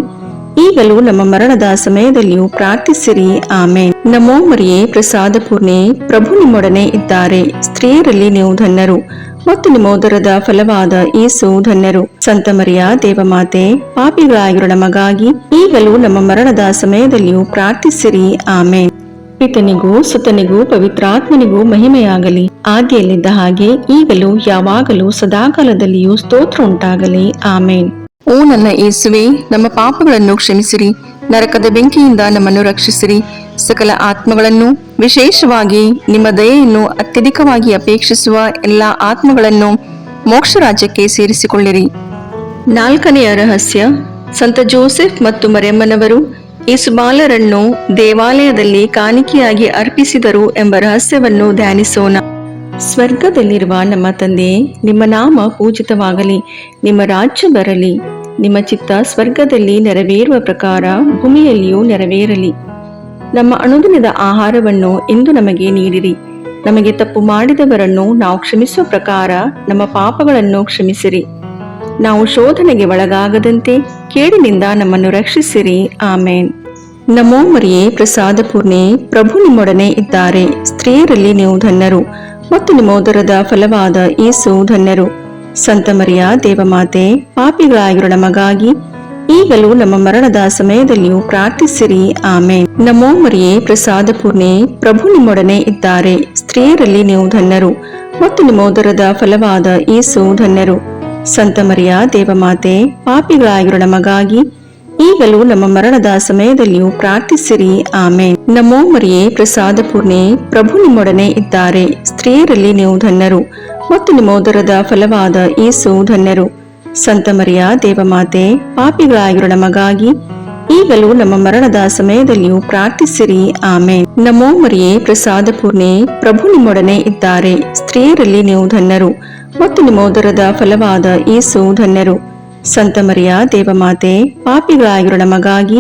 ಈಗಲೂ ನಮ್ಮ ಮರಣದ ಸಮಯದಲ್ಲಿಯೂ ಪ್ರಾರ್ಥಿಸಿರಿ. ಆಮೇನ್. ನಮೋ ಮರಿಯೇ, ಪ್ರಸಾದ ಪೂರ್ಣೆ, ಪ್ರಭು ನಿಮ್ಮೊಡನೆ ಇದ್ದಾರೆ. ಸ್ತ್ರೀಯರಲ್ಲಿ ನೀವು ಧನ್ಯರು ಮತ್ತು ನಿಮ್ಮ ಉದರದ ಫಲವಾದ ಯೇಸು ಧನ್ಯರು. ಸಂತ ಮರಿಯ ದೇವಮಾತೆ, ಪಾಪಿಗಳಾಗಿರುವ ನಮಗಾಗಿ ಈಗಲೂ ನಮ್ಮ ಮರಣದ ಸಮಯದಲ್ಲಿಯೂ ಪ್ರಾರ್ಥಿಸಿರಿ. ಆಮೇನ್. ಪಿತನಿಗೂ ಸುತನಿಗೂ ಪವಿತ್ರಾತ್ಮನಿಗೂ ಮಹಿಮೆಯಾಗಲಿ, ಆದಿಯಲ್ಲಿದ್ದ ಹಾಗೆ ಈಗಲೂ ಯಾವಾಗಲೂ ಸದಾಕಾಲದಲ್ಲಿಯೂ ಸ್ತೋತ್ರ ಉಂಟಾಗಲಿ. ಆಮೇನ್. ಓ ನನ್ನ ಯೇಸುವೆ, ನಮ್ಮ ಪಾಪಗಳನ್ನು ಕ್ಷಮಿಸಿರಿ, ನರಕದ ಬೆಂಕಿಯಿಂದ ನಮ್ಮನ್ನು ರಕ್ಷಿಸಿರಿ, ಸಕಲ ಆತ್ಮಗಳನ್ನು, ವಿಶೇಷವಾಗಿ ನಿಮ್ಮ ದಯೆಯನ್ನು ಅತ್ಯಧಿಕವಾಗಿ ಅಪೇಕ್ಷಿಸುವ ಎಲ್ಲ ಆತ್ಮಗಳನ್ನು ಮೋಕ್ಷ ರಾಜ್ಯಕ್ಕೆ ಸೇರಿಸಿಕೊಳ್ಳಿರಿ. ನಾಲ್ಕನೆಯ ರಹಸ್ಯ, ಸಂತ ಜೋಸೆಫ್ ಮತ್ತು ಮರಿಯಮ್ಮನವರು ಯೇಸುಬಾಲರನ್ನು ದೇವಾಲಯದಲ್ಲಿ ಕಾಣಿಕೆಯಾಗಿ ಅರ್ಪಿಸಿದರು ಎಂಬ ರಹಸ್ಯವನ್ನು ಧ್ಯಾನಿಸೋಣ. ಸ್ವರ್ಗದಲ್ಲಿರುವ ನಮ್ಮ ತಂದೆ, ನಿಮ್ಮ ನಾಮ ಪೂಜಿತವಾಗಲಿ, ನಿಮ್ಮ ರಾಜ್ಯ ಬರಲಿ, ನಿಮ್ಮ ಚಿತ್ತ ಸ್ವರ್ಗದಲ್ಲಿ ನೆರವೇರುವ ಪ್ರಕಾರ ಭೂಮಿಯಲ್ಲಿಯೂ ನೆರವೇರಲಿ. ನಮ್ಮ ಅನುದಿನದ ಆಹಾರವನ್ನು ಇಂದು ನಮಗೆ ನೀಡಿರಿ. ನಮಗೆ ತಪ್ಪು ಮಾಡಿದವರನ್ನು ನಾವು ಕ್ಷಮಿಸುವ ಪ್ರಕಾರ ನಮ್ಮ ಪಾಪಗಳನ್ನು ಕ್ಷಮಿಸಿರಿ. ನಾವು ಶೋಧನೆಗೆ ಒಳಗಾಗದಂತೆ ಕೇಡಿನಿಂದ ನಮ್ಮನ್ನು ರಕ್ಷಿಸಿರಿ. ಆಮೇನ್. ನಮೋ ಮರಿಯೇ, ಪ್ರಸಾದ ಪೂರ್ಣೆ, ಪ್ರಭು ನಿಮ್ಮೊಡನೆ ಇದ್ದಾರೆ. ಸ್ತ್ರೀಯರಲ್ಲಿ ನೀವು ಧನ್ಯರು ಮತ್ತು ನಿಮ್ಮ ಉದರದ ಫಲವಾದ ಯೇಸು ಧನ್ಯರು. ಸಂತ ಮರಿಯ ದೇವಮಾತೆ, ಪಾಪಿಗಳಾಗಿರೋ ನಮಗಾಗಿ ಈಗಲೂ ನಮ್ಮ ಮರಣದ ಸಮಯದಲ್ಲಿಯೂ ಪ್ರಾರ್ಥಿಸಿರಿ. ಆಮೇನ್. ನಮೋ ಮರಿಯೇ, ಪ್ರಸಾದ ಪೂರ್ಣೆ, ಪ್ರಭು ನಿಮ್ಮೊಡನೆ ಇದ್ದಾರೆ. ಸ್ತ್ರೀಯರಲ್ಲಿ ನೀವು ಧನ್ಯರು ಮತ್ತು ನಿಮ್ಮ ಉದರದ ಫಲವಾದ ಯೇಸು ಧನ್ಯರು. ಸಂತ ಮರಿಯ ದೇವಮಾತೆ, ಪಾಪಿಗಳಾಗಿರೋ ನಮಗಾಗಿ ಈಗಲೂ ನಮ್ಮ ಮರಣದ ಸಮಯದಲ್ಲಿಯೂ ಪ್ರಾರ್ಥಿಸಿರಿ. ಆಮೇನ್. ನಮೋ ಮರಿಯೇ, ಪ್ರಸಾದ ಪೂರ್ಣೆ, ಪ್ರಭು ನಿಮ್ಮೊಡನೆ ಇದ್ದಾರೆ. ಸ್ತ್ರೀಯರಲ್ಲಿ ನೀವು ಧನ್ಯರು ಮತ್ತು ನಿಮ್ಮ ಉದರದ ಫಲವಾದ ಯೇಸು ಧನ್ಯರು. ಸಂತ ಮರಿಯ ದೇವಮಾತೆ, ಪಾಪಿಗಳಾಗಿರೋ ನಮಗಾಗಿ ಈಗಲೂ ನಮ್ಮ ಮರಣದ ಸಮಯದಲ್ಲಿಯೂ ಪ್ರಾರ್ಥಿಸಿರಿ. ಆಮೇನ್. ನಮೋ ಮರಿಯೇ, ಪ್ರಸಾದ ಪೂರ್ಣೆ, ಪ್ರಭು ನಿಮ್ಮೊಡನೆ ಇದ್ದಾರೆ. ಸ್ತ್ರೀಯರಲ್ಲಿ ನೀವು ಧನ್ಯರು ಮತ್ತು ನಿಮ್ಮ ಉದರದ ಫಲವಾದ ಯೇಸು ಧನ್ಯರು. ಸಂತ ಮರಿಯ ದೇವಮಾತೆ, ಪಾಪಿಗಳಾಗಿರೋ ನಮಗಾಗಿ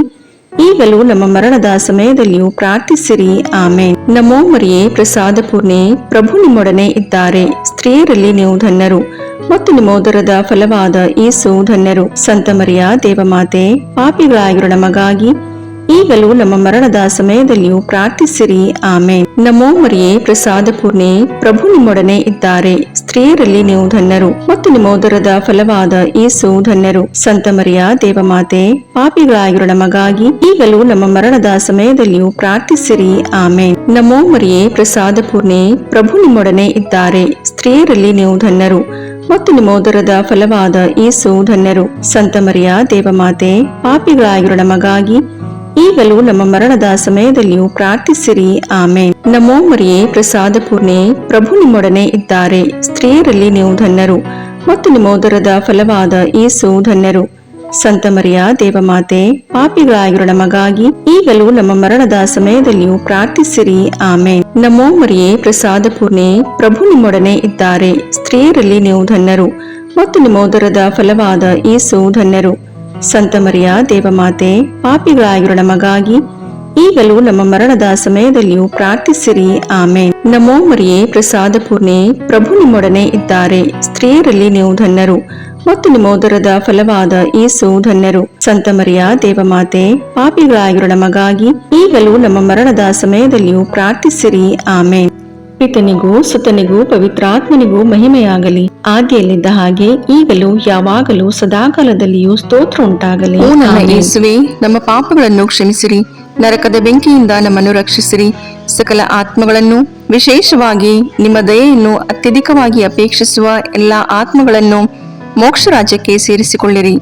ಈಗಲೂ ನಮ್ಮ ಮರಣದ ಸಮಯದಲ್ಲಿಯೂ ಪ್ರಾರ್ಥಿಸಿರಿ. ಆಮೇನ್. ನಮೋ ಮರಿಯೇ, ಪ್ರಸಾದ ಪೂರ್ಣೆ, ಪ್ರಭು ನಿಮ್ಮೊಡನೆ ಇದ್ದಾರೆ. ಸ್ತ್ರೀಯರಲ್ಲಿ ನೀವು ಧನ್ಯರು ಮತ್ತು ನಿಮ್ಮ ಉದರದ ಫಲವಾದ ಯೇಸು ಧನ್ಯರು. ಸಂತ ಮರಿಯ ದೇವಮಾತೆ, ಪಾಪಿಗಳಾಗಿರೋ ನಮಗಾಗಿ ಈಗಲೂ ನಮ್ಮ ಮರಣದ ಸಮಯದಲ್ಲಿಯೂ ಪ್ರಾರ್ಥಿಸಿರಿ. ಆಮೇನ್. ನಮೋ ಮರಿಯೇ, ಪ್ರಸಾದ ಪೂರ್ಣೆ, ಪ್ರಭು ನಿಮ್ಮೊಡನೆ ಇದ್ದಾರೆ. ಸ್ತ್ರೀಯರಲ್ಲಿ ನೀವು ಧನ್ಯರು ಮತ್ತು ನಿಮ್ಮ ಉದರದ ಫಲವಾದ ಯೇಸು ಧನ್ಯರು. ಸಂತ ಮರಿಯ ದೇವಮಾತೆ, ಪಾಪಿಗಳಾಗಿರೋ ನಮಗಾಗಿ ಈಗಲೂ ನಮ್ಮ ಮರಣದ ಸಮಯದಲ್ಲಿಯೂ ಪ್ರಾರ್ಥಿಸಿರಿ. ಆಮೇನ್. ನಮೋ ಮರಿಯೇ, ಪ್ರಸಾದ ಪೂರ್ಣೆ, ಪ್ರಭು ನಿಮ್ಮೊಡನೆ ಇದ್ದಾರೆ. ಸ್ತ್ರೀಯರಲ್ಲಿ ನೀವು ಧನ್ಯರು ಮತ್ತು ನಿಮ್ಮ ಉದರದ ಫಲವಾದ ಯೇಸು ಧನ್ಯರು. ಸಂತ ಮರಿಯ ದೇವಮಾತೆ, ಪಾಪಿಗಳಾಗಿರೋ ನಮಗಾಗಿ ಈಗಲೂ ನಮ್ಮ ಮರಣದ ಸಮಯದಲ್ಲಿಯೂ ಪ್ರಾರ್ಥಿಸಿರಿ. ಆಮೇನ್. ನಮೋ ಮರಿಯೇ, ಪ್ರಸಾದ ಪೂರ್ಣೆ, ಪ್ರಭು ನಿಮ್ಮೊಡನೆ ಇದ್ದಾರೆ. ಸ್ತ್ರೀಯರಲ್ಲಿ ನೀವು ಧನ್ಯರು ಮತ್ತು ನಿಮ್ಮ ಉದರದ ಫಲವಾದ ಯೇಸು ಧನ್ಯರು. ಸಂತ ಮರಿಯ ದೇವಮಾತೆ, ಪಾಪಿಗಳಾಗಿರೋ ನಮಗಾಗಿ ಈಗಲೂ ನಮ್ಮ ಮರಣದ ಸಮಯದಲ್ಲಿಯೂ ಪ್ರಾರ್ಥಿಸಿರಿ. ಆಮೇನ್. ನಮೋ ಮರಿಯೇ, ಪ್ರಸಾದ ಪೂರ್ಣೆ, ಪ್ರಭು ನಿಮ್ಮೊಡನೆ ಇದ್ದಾರೆ. ಸ್ತ್ರೀಯರಲ್ಲಿ ನೀವು ಧನ್ಯರು ಮತ್ತು ನಿಮ್ಮ ಉದರದ ಫಲವಾದ ಯೇಸು ಧನ್ಯರು. ಸಂತ ಮರಿಯ ದೇವಮಾತೆ, ಪಾಪಿಗಳಾಗಿರೋ ನಮಗಾಗಿ ಈಗಲೂ ನಮ್ಮ ಮರಣದ ಸಮಯದಲ್ಲಿಯೂ ಪ್ರಾರ್ಥಿಸಿರಿ. ಆಮೇನ್. ನಮೋ ಮರಿಯೇ, ಪ್ರಸಾದ ಪೂರ್ಣೆ, ಪ್ರಭು ನಿಮ್ಮೊಡನೆ ಇದ್ದಾರೆ. ಸ್ತ್ರೀಯರಲ್ಲಿ ನೀವು ಧನ್ಯರು ಮತ್ತು ನಿಮ್ಮ ಉದರದ ಫಲವಾದ ಯೇಸು ಧನ್ಯರು. ಸಂತ ಮರಿಯ ದೇವಮಾತೆ, ಪಾಪಿಗಳಾಗಿರೋ ನಮಗಾಗಿ ಈಗಲೂ ನಮ್ಮ ಮರಣದ ಸಮಯದಲ್ಲಿಯೂ ಪ್ರಾರ್ಥಿಸಿರಿ. ಆಮೇನ್. ಪಿತನಿಗೂ ಸುತನಿಗೂ ಪವಿತ್ರಾತ್ಮನಿಗೂ ಮಹಿಮೆಯಾಗಲಿ, ಆದಿಯಲ್ಲಿದ್ದ ಹಾಗೆ ಈಗಲೂ ಯಾವಾಗಲೂ ಸದಾಕಾಲದಲ್ಲಿಯೂ ಸ್ತೋತ್ರ ಉಂಟಾಗಲಿ. ಓ ನನ್ನ ಯೇಸುವೆ, ನಮ್ಮ ಪಾಪಗಳನ್ನು ಕ್ಷಮಿಸಿರಿ, ನರಕದ ಬೆಂಕಿಯಿಂದ ನಮ್ಮನ್ನು ರಕ್ಷಿಸಿರಿ, ಸಕಲ ಆತ್ಮಗಳನ್ನು, ವಿಶೇಷವಾಗಿ ನಿಮ್ಮ ದಯೆಯನ್ನು ಅತ್ಯಧಿಕವಾಗಿ ಅಪೇಕ್ಷಿಸುವ ಎಲ್ಲ ಆತ್ಮಗಳನ್ನು ಮೋಕ್ಷ ರಾಜ್ಯಕ್ಕೆ ಸೇರಿಸಿಕೊಳ್ಳಿರಿ.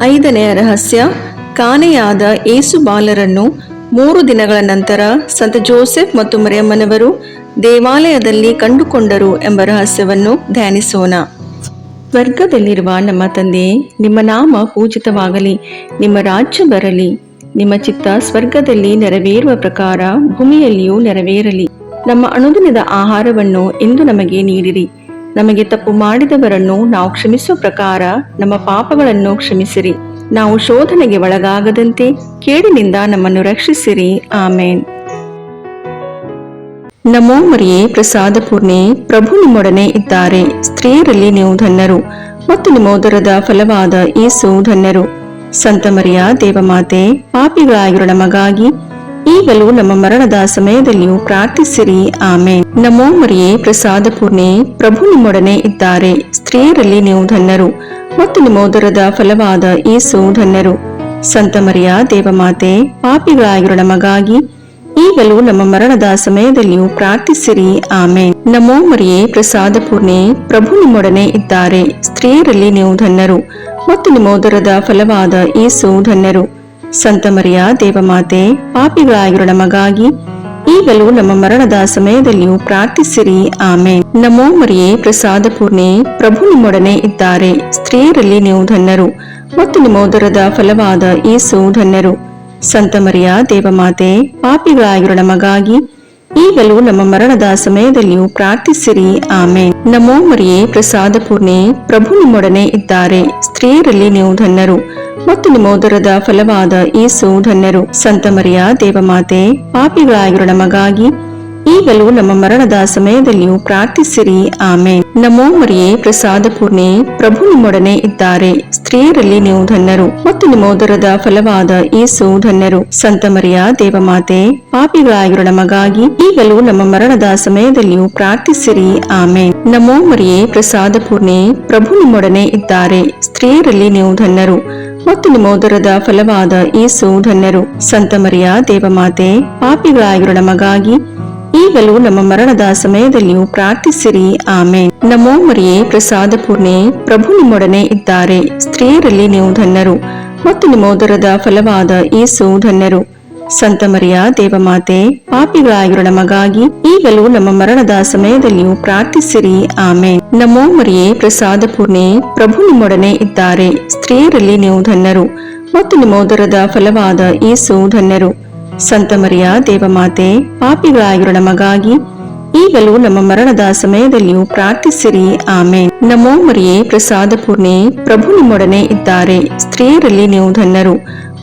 5ನೇ ರಹಸ್ಯ, ಕಾಣೆಯಾದ ಯೇಸು ಬಾಲರನ್ನು 3 ದಿನಗಳ ನಂತರ ಸಂತ ಜೋಸೆಫ್ ಮತ್ತು ಮರಿಯಮ್ಮನವರು ದೇವಾಲಯದಲ್ಲಿ ಕಂಡುಕೊಂಡರು ಎಂಬ ರಹಸ್ಯವನ್ನು ಧ್ಯಾನಿಸೋಣ. ಸ್ವರ್ಗದಲ್ಲಿರುವ ನಮ್ಮ ತಂದೆ, ನಿಮ್ಮ ನಾಮ ಪೂಜಿತವಾಗಲಿ, ನಿಮ್ಮ ರಾಜ್ಯ ಬರಲಿ, ನಿಮ್ಮ ಚಿತ್ತ ಸ್ವರ್ಗದಲ್ಲಿ ನೆರವೇರುವ ಪ್ರಕಾರ ಭೂಮಿಯಲ್ಲಿಯೂ ನೆರವೇರಲಿ. ನಮ್ಮ ಅನುದಿನದ ಆಹಾರವನ್ನು ಇಂದು ನಮಗೆ ನೀಡಿರಿ. ನಮಗೆ ತಪ್ಪು ಮಾಡಿದವರನ್ನು ನಾವು ಕ್ಷಮಿಸುವ ಪ್ರಕಾರ ನಮ್ಮ ಪಾಪಗಳನ್ನು ಕ್ಷಮಿಸಿರಿ. ನಾವು ಶೋಧನೆಗೆ ಒಳಗಾಗದಂತೆ ಕೇಡಿನಿಂದ ನಮ್ಮನ್ನು ರಕ್ಷಿಸಿರಿ. ಆಮೇನ್. ನಮೋ ಮರಿಯೇ, ಪ್ರಸಾದ ಪೂರ್ಣೆ, ಪ್ರಭು ನಿಮ್ಮೊಡನೆ ಇದ್ದಾರೆ. ಸ್ತ್ರೀಯರಲ್ಲಿ ನೀವು ಧನ್ಯರು ಮತ್ತು ನಿಮ್ಮ ಉದರದ ಫಲವಾದ ಯೇಸು ಧನ್ಯರು. ಸಂತ ಮರಿಯ ದೇವಮಾತೆ, ಪಾಪಿಗಳಾಗಿರೋ ನಮಗಾಗಿ ಈಗಲೂ ನಮ್ಮ ಮರಣದ ಸಮಯದಲ್ಲಿಯೂ ಪ್ರಾರ್ಥಿಸಿರಿ. ಆಮೇನ್. ನಮೋ ಮರಿಯೇ, ಪ್ರಸಾದ ಪೂರ್ಣೆ, ಪ್ರಭು ನಿಮ್ಮೊಡನೆ ಇದ್ದಾರೆ. ಸ್ತ್ರೀಯರಲ್ಲಿ ನೀವು ಧನ್ಯರು ಮತ್ತು ನಿಮ್ಮ ಉದರದ ಫಲವಾದ ಯೇಸು ಧನ್ಯರು. ಸಂತ ಮರಿಯ ದೇವಮಾತೆ, ಪಾಪಿಗಳಾಗಿರೋ ನಮಗಾಗಿ ಈಗಲೂ ನಮ್ಮ ಮರಣದ ಸಮಯದಲ್ಲಿಯೂ ಪ್ರಾರ್ಥಿಸಿರಿ. ಆಮೇನ್. ನಮೋ ಮರಿಯೇ, ಪ್ರಸಾದ ಪೂರ್ಣೆ, ಪ್ರಭು ನಿಮ್ಮೊಡನೆ ಇದ್ದಾರೆ. ಸ್ತ್ರೀಯರಲ್ಲಿ ನೀವು ಧನ್ಯರು ಮತ್ತು ನಿಮ್ಮ ಉದರದ ಫಲವಾದ ಯೇಸು ಧನ್ಯರು. ಸಂತ ಮರಿಯ ದೇವಮಾತೆ, ಪಾಪಿಗಳಾಗಿರೋ ನಮಗಾಗಿ ಈಗಲೂ ನಮ್ಮ ಮರಣದ ಸಮಯದಲ್ಲಿಯೂ ಪ್ರಾರ್ಥಿಸಿರಿ. ಆಮೇನ್. ನಮೋ ಮರಿಯೇ, ಪ್ರಸಾದ ಪೂರ್ಣೆ, ಪ್ರಭು ನಿಮ್ಮೊಡನೆ ಇದ್ದಾರೆ. ಸ್ತ್ರೀಯರಲ್ಲಿ ನೀವು ಧನ್ಯರು ಮತ್ತು ನಿಮ್ಮ ಉದರದ ಫಲವಾದ ಯೇಸು ಧನ್ಯರು. ಸಂತ ಮರಿಯ ದೇವಮಾತೆ, ಪಾಪಿಗಳಾಗಿರೋ ನಮಗಾಗಿ ಈಗಲೂ ನಮ್ಮ ಮರಣದ ಸಮಯದಲ್ಲಿಯೂ ಪ್ರಾರ್ಥಿಸಿರಿ. ಆಮೇನ್. ನಮೋ ಮರಿಯೇ, ಪ್ರಸಾದ ಪೂರ್ಣೆ, ಪ್ರಭು ನಿಮ್ಮೊಡನೆ ಇದ್ದಾರೆ. ಸ್ತ್ರೀಯರಲ್ಲಿ ನೀವು ಧನ್ಯರು ಮತ್ತು ನಿಮ್ಮ ಉದರದ ಫಲವಾದ ಯೇಸು ಧನ್ಯರು. ಸಂತ ಮರಿಯ ದೇವಮಾತೆ, ಪಾಪಿಗಳಾಗಿರೋ ನಮಗಾಗಿ ಈಗಲೂ ನಮ್ಮ ಮರಣದ ಸಮಯದಲ್ಲಿಯೂ ಪ್ರಾರ್ಥಿಸಿರಿ. ಆಮೇನ್. ನಮೋ ಮರಿಯೇ, ಪ್ರಸಾದ ಪೂರ್ಣೆ, ಪ್ರಭು ನಿಮ್ಮೊಡನೆ ಇದ್ದಾರೆ. ಸ್ತ್ರೀಯರಲ್ಲಿ ನೀವು ಧನ್ಯರು ಮತ್ತು ನಿಮ್ಮ ಉದರದ ಫಲವಾದ ಯೇಸು ಧನ್ಯರು. ಸಂತ ಮರಿಯ ದೇವಮಾತೆ, ಪಾಪಿಗಳಾಗಿರೋ ನಮಗಾಗಿ ಈಗಲೂ ನಮ್ಮ ಮರಣದ ಸಮಯದಲ್ಲಿಯೂ ಪ್ರಾರ್ಥಿಸಿರಿ. ಆಮೇನ್. ನಮೋ ಮರಿಯೇ, ಪ್ರಸಾದ ಪೂರ್ಣೆ, ಪ್ರಭು ನಿಮ್ಮೊಡನೆ ಇದ್ದಾರೆ. ಸ್ತ್ರೀಯರಲ್ಲಿ ನೀವು ಧನ್ಯರು ಮತ್ತು ನಿಮ್ಮ ಉದರದ ಫಲವಾದ ಯೇಸು ಧನ್ಯರು. ಸಂತ ಮರಿಯ ದೇವಮಾತೆ, ಪಾಪಿಗಳಾಗಿರೋ ನಮಗಾಗಿ ಈಗಲೂ ನಮ್ಮ ಮರಣದ ಸಮಯದಲ್ಲಿಯೂ ಪ್ರಾರ್ಥಿಸಿರಿ. ಆಮೇನ್. ನಮೋ ಮರಿಯೇ, ಪ್ರಸಾದ ಪೂರ್ಣೆ, ಪ್ರಭು ನಿಮ್ಮೊಡನೆ ಇದ್ದಾರೆ. ಸ್ತ್ರೀಯರಲ್ಲಿ ನೀವು ಧನ್ಯರು ಮತ್ತು ನಿಮ್ಮ ಉದರದ ಫಲವಾದ ಯೇಸು ಧನ್ಯರು. ಸಂತ ಮರಿಯ ದೇವಮಾತೆ, ಪಾಪಿಗಳಾಗಿರೋ ನಮಗಾಗಿ ಈಗಲೂ ನಮ್ಮ ಮರಣದ ಸಮಯದಲ್ಲಿಯೂ ಪ್ರಾರ್ಥಿಸಿರಿ. ಆಮೇನ್. ನಮೋ ಮರಿಯೇ, ಪ್ರಸಾದ ಪೂರ್ಣೆ, ಪ್ರಭು ನಿಮ್ಮೊಡನೆ ಇದ್ದಾರೆ. ಸ್ತ್ರೀಯರಲ್ಲಿ ನೀವು ಧನ್ಯರು ಮತ್ತು ನಿಮ್ಮ ಉದರದ ಫಲವಾದ ಯೇಸು ಧನ್ಯರು. ಸಂತ ಮರಿಯ ದೇವಮಾತೆ, ಪಾಪಿಗಳಾಗಿರೋ ನಮಗಾಗಿ ಈಗಲೂ ನಮ್ಮ ಮರಣದ ಸಮಯದಲ್ಲಿಯೂ ಪ್ರಾರ್ಥಿಸಿರಿ. ಆಮೇನ್. ನಮೋ ಮರಿಯೇ, ಪ್ರಸಾದ ಪೂರ್ಣೆ, ಪ್ರಭು ನಿಮ್ಮೊಡನೆ ಇದ್ದಾರೆ. ಸ್ತ್ರೀಯರಲ್ಲಿ ನೀವು ಧನ್ಯರು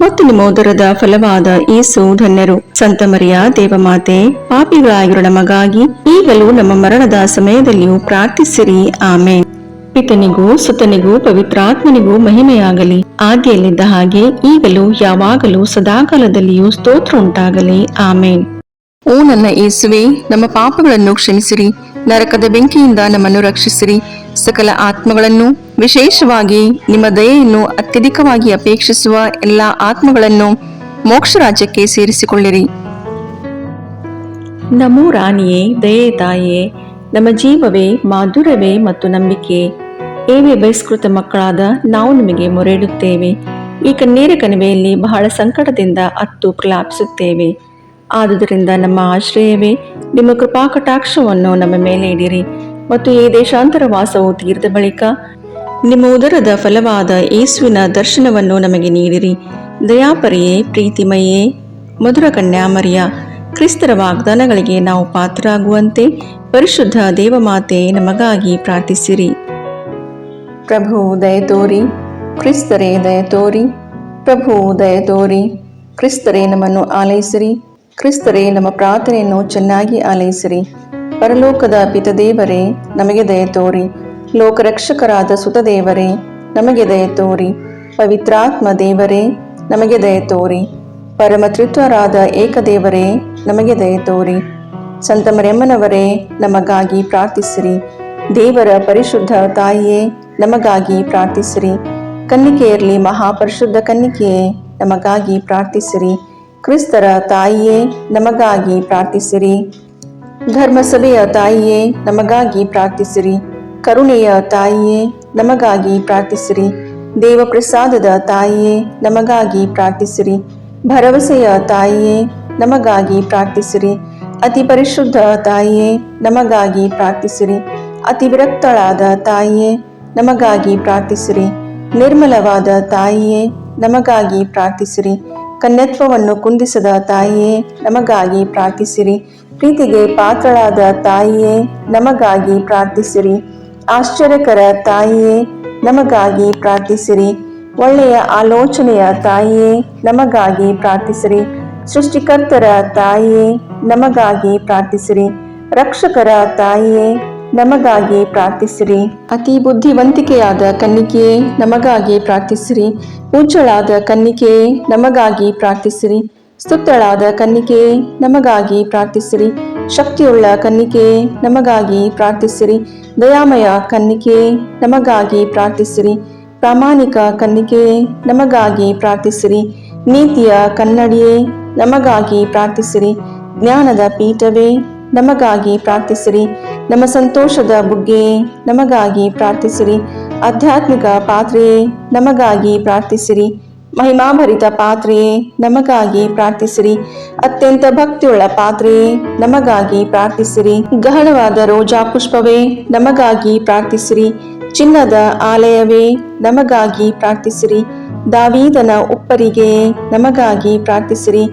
ಮತ್ತು ನಿಮ್ಮ ಉದರದ ಫಲವಾದ ಯೇಸು ಧನ್ಯರು. ಸಂತ ಮರಿಯ ದೇವಮಾತೆ, ಪಾಪಿಗಳಾಗಿರೋ ನಮಗಾಗಿ ಈಗಲೂ ನಮ್ಮ ಮರಣದ ಸಮಯದಲ್ಲಿಯೂ ಪ್ರಾರ್ಥಿಸಿರಿ. ಆಮೇನ್. ಪಿತನಿಗೂ ಸುತನಿಗೂ ಪವಿತ್ರಾತ್ಮನಿಗೂ ಮಹಿಮೆಯಾಗಲಿ, ಆದಿಯಲ್ಲಿದ್ದ ಹಾಗೆ ಈಗಲೂ ಯಾವಾಗಲೂ ಸದಾಕಾಲದಲ್ಲಿಯೂ ಸ್ತೋತ್ರ ಉಂಟಾಗಲಿ. ಆಮೇನ್. ಓ ನನ್ನ ಯೇಸುವೆ, ನಮ್ಮ ಪಾಪಗಳನ್ನು ಕ್ಷಮಿಸಿರಿ, ನರಕದ ಬೆಂಕಿಯಿಂದ ನಮ್ಮನ್ನು ರಕ್ಷಿಸಿರಿ, ಸಕಲ ಆತ್ಮಗಳನ್ನು, ವಿಶೇಷವಾಗಿ ನಿಮ್ಮ ದಯೆಯನ್ನು ಅತ್ಯಧಿಕವಾಗಿ ಅಪೇಕ್ಷಿಸುವ ಎಲ್ಲ ಆತ್ಮಗಳನ್ನು ಮೋಕ್ಷ ರಾಜ್ಯಕ್ಕೆ ಸೇರಿಸಿಕೊಳ್ಳಿರಿ. ನಮೋ ರಾಣಿಯೇ, ದಯೆ ತಾಯಿಯೇ, ನಮ್ಮ ಜೀವವೇ, ಮಾಧುರ್ಯವೇ ಮತ್ತು ನಂಬಿಕೆ, ಏವೇ ಬಹಿಷ್ಕೃತ ಮಕ್ಕಳಾದ ನಾವು ನಿಮಗೆ ಮೊರೆಯಿಡುತ್ತೇವೆ. ಈ ಕಣ್ಣೀರ ಕಣಿವೆಯಲ್ಲಿ ಬಹಳ ಸಂಕಟದಿಂದ ಅತ್ತು ಪ್ರಲಾಪಿಸುತ್ತೇವೆ. ಆದುದರಿಂದ ನಮ್ಮ ಆಶ್ರಯವೇ, ನಿಮ್ಮ ಕೃಪಾ ಕಟಾಕ್ಷವನ್ನು ನಮ್ಮ ಮೇಲೆ ಇಡಿರಿ ಮತ್ತು ಈ ದೇಶಾಂತರ ವಾಸವು ತೀರಿದ ಬಳಿಕ ನಿಮ್ಮ ಉದರದ ಫಲವಾದ ಯೇಸುವಿನ ದರ್ಶನವನ್ನು ನಮಗೆ ನೀಡಿರಿ. ದಯಾಪರಿಯೇ, ಪ್ರೀತಿಮಯೇ, ಮಧುರ ಕನ್ಯಾಮರಿಯ, ಕ್ರಿಸ್ತರ ವಾಗ್ದಾನಗಳಿಗೆ ನಾವು ಪಾತ್ರರಾಗುವಂತೆ ಪರಿಶುದ್ಧ ದೇವಮಾತೆ ನಮಗಾಗಿ ಪ್ರಾರ್ಥಿಸಿರಿ. ಪ್ರಭು ದಯತೋರಿ, ಕ್ರಿಸ್ತರೇ ದಯತೋರಿ, ಪ್ರಭು ದಯತೋರಿ, ಕ್ರಿಸ್ತರೇ ನಮ್ಮನ್ನು ಆಲೈಸಿರಿ, ಕ್ರಿಸ್ತರೇ ನಮ್ಮ ಪ್ರಾರ್ಥನೆಯನ್ನು ಚೆನ್ನಾಗಿ ಆಲೈಸಿರಿ. ಪರಲೋಕದ ಪಿತದೇವರೇ, ನಮಗೆ ದಯತೋರಿ. ಲೋಕರಕ್ಷಕರಾದ ಸುತದೇವರೇ, ನಮಗೆ ದಯತೋರಿ. ಪವಿತ್ರಾತ್ಮ ದೇವರೇ, ನಮಗೆ ದಯತೋರಿ. ಪರಮತ್ರಿತ್ವರಾದ ಏಕದೇವರೇ, ನಮಗೆ ದಯತೋರಿ. ಸಂತ ಮರಿಯಮ್ಮನವರೇ, ನಮಗಾಗಿ ಪ್ರಾರ್ಥಿಸಿರಿ. ದೇವರ ಪರಿಶುದ್ಧ ತಾಯಿಯೇ, ನಮಗಾಗಿ ಪ್ರಾರ್ಥಿಸಿರಿ. ಕನ್ನಿಕೆಯರಲ್ಲಿ ಮಹಾಪರಿಶುದ್ಧ ಕನ್ನಿಕೆಯೇ, ನಮಗಾಗಿ ಪ್ರಾರ್ಥಿಸಿರಿ. ಕ್ರಿಸ್ತರ ತಾಯಿಯೇ, ನಮಗಾಗಿ ಪ್ರಾರ್ಥಿಸಿರಿ. ಧರ್ಮಸಭೆಯ ತಾಯಿಯೇ, ನಮಗಾಗಿ ಪ್ರಾರ್ಥಿಸಿರಿ. ಕರುಣೆಯ ತಾಯಿಯೇ, ನಮಗಾಗಿ ಪ್ರಾರ್ಥಿಸಿರಿ. ದೇವಪ್ರಸಾದದ ತಾಯಿಯೇ, ನಮಗಾಗಿ ಪ್ರಾರ್ಥಿಸಿರಿ. ಭರವಸೆಯ ತಾಯಿಯೇ, ನಮಗಾಗಿ ಪ್ರಾರ್ಥಿಸಿರಿ. ಅತಿ ಪರಿಶುದ್ಧ ತಾಯಿಯೇ, ನಮಗಾಗಿ ಪ್ರಾರ್ಥಿಸಿರಿ. ಅತಿ ವಿರಕ್ತಳಾದ ತಾಯಿಯೇ, ನಮಗಾಗಿ ಪ್ರಾರ್ಥಿಸಿರಿ. ನಿರ್ಮಲವಾದ ತಾಯಿಯೇ, ನಮಗಾಗಿ ಪ್ರಾರ್ಥಿಸಿರಿ. ಕನ್ಯತ್ವವನ್ನು ಕುಂದಿಸದ ತಾಯಿಯೇ, ನಮಗಾಗಿ ಪ್ರಾರ್ಥಿಸಿರಿ. ಪ್ರೀತಿಗೆ ಪಾತ್ರಳಾದ ತಾಯಿಯೇ, ನಮಗಾಗಿ ಪ್ರಾರ್ಥಿಸಿರಿ. ಆಶ್ಚರ್ಯಕರ ತಾಯಿಯೇ, ನಮಗಾಗಿ ಪ್ರಾರ್ಥಿಸಿರಿ. ಒಳ್ಳೆಯ ಆಲೋಚನೆಯ ತಾಯಿಯೇ, ನಮಗಾಗಿ ಪ್ರಾರ್ಥಿಸಿರಿ. ಸೃಷ್ಟಿಕರ್ತರ ತಾಯಿಯೇ, ನಮಗಾಗಿ ಪ್ರಾರ್ಥಿಸಿರಿ. ರಕ್ಷಕರ ತಾಯಿಯೇ, ನಮಗಾಗಿ ಪ್ರಾರ್ಥಿಸಿರಿ. ಅತಿ ಬುದ್ಧಿವಂತಿಕೆಯಾದ ಕನ್ನಿಕೆಯೇ, ನಮಗಾಗಿ ಪ್ರಾರ್ಥಿಸಿರಿ. ಪೂಜ್ಯಳಾದ ಕನ್ನಿಕೆಯೇ, ನಮಗಾಗಿ ಪ್ರಾರ್ಥಿಸಿರಿ. ಸ್ತುತ್ಯಳಾದ ಕನ್ನಿಕೆಯೇ, ನಮಗಾಗಿ ಪ್ರಾರ್ಥಿಸಿರಿ. ಶಕ್ತಿಯುಳ್ಳ ಕನ್ನಿಕೆಯೇ, ನಮಗಾಗಿ ಪ್ರಾರ್ಥಿಸಿರಿ. ದಯಾಮಯ ಕನ್ನಿಕೆಯೇ, ನಮಗಾಗಿ ಪ್ರಾರ್ಥಿಸಿರಿ. ಪ್ರಾಮಾಣಿಕ ಕನ್ನಿಕೆಯೇ, ನಮಗಾಗಿ ಪ್ರಾರ್ಥಿಸಿರಿ. ನೀತಿಯ ಕನ್ನಡಿಯೇ, ನಮಗಾಗಿ ಪ್ರಾರ್ಥಿಸಿರಿ. ಜ್ಞಾನದ ಪೀಠವೇ, ನಮಗಾಗಿ ಪ್ರಾರ್ಥಿಸಿರಿ. ನಮ್ಮ ಸಂತೋಷದ ಬುಗ್ಗೆಯೇ, ನಮಗಾಗಿ ಪ್ರಾರ್ಥಿಸಿರಿ. ಆಧ್ಯಾತ್ಮಿಕ ಪಾತ್ರೆಯೇ, ನಮಗಾಗಿ ಪ್ರಾರ್ಥಿಸಿರಿ. ಮಹಿಮಾಭರಿತ ಪಾತ್ರೆಯೇ, ನಮಗಾಗಿ ಪ್ರಾರ್ಥಿಸಿರಿ. ಅತ್ಯಂತ ಭಕ್ತಿಯುಳ್ಳ ಪಾತ್ರೆಯೇ, ನಮಗಾಗಿ ಪ್ರಾರ್ಥಿಸಿರಿ. ಗಹನವಾದ ರೋಜಾ ಪುಷ್ಪವೇ, ನಮಗಾಗಿ ಪ್ರಾರ್ಥಿಸಿರಿ. ಚಿನ್ನದ ಆಲಯವೇ, ನಮಗಾಗಿ ಪ್ರಾರ್ಥಿಸಿರಿ. ದಾವೀದನ ಉಪ್ಪರಿಗೆಯೇ, ನಮಗಾಗಿ ಪ್ರಾರ್ಥಿಸಿರಿ.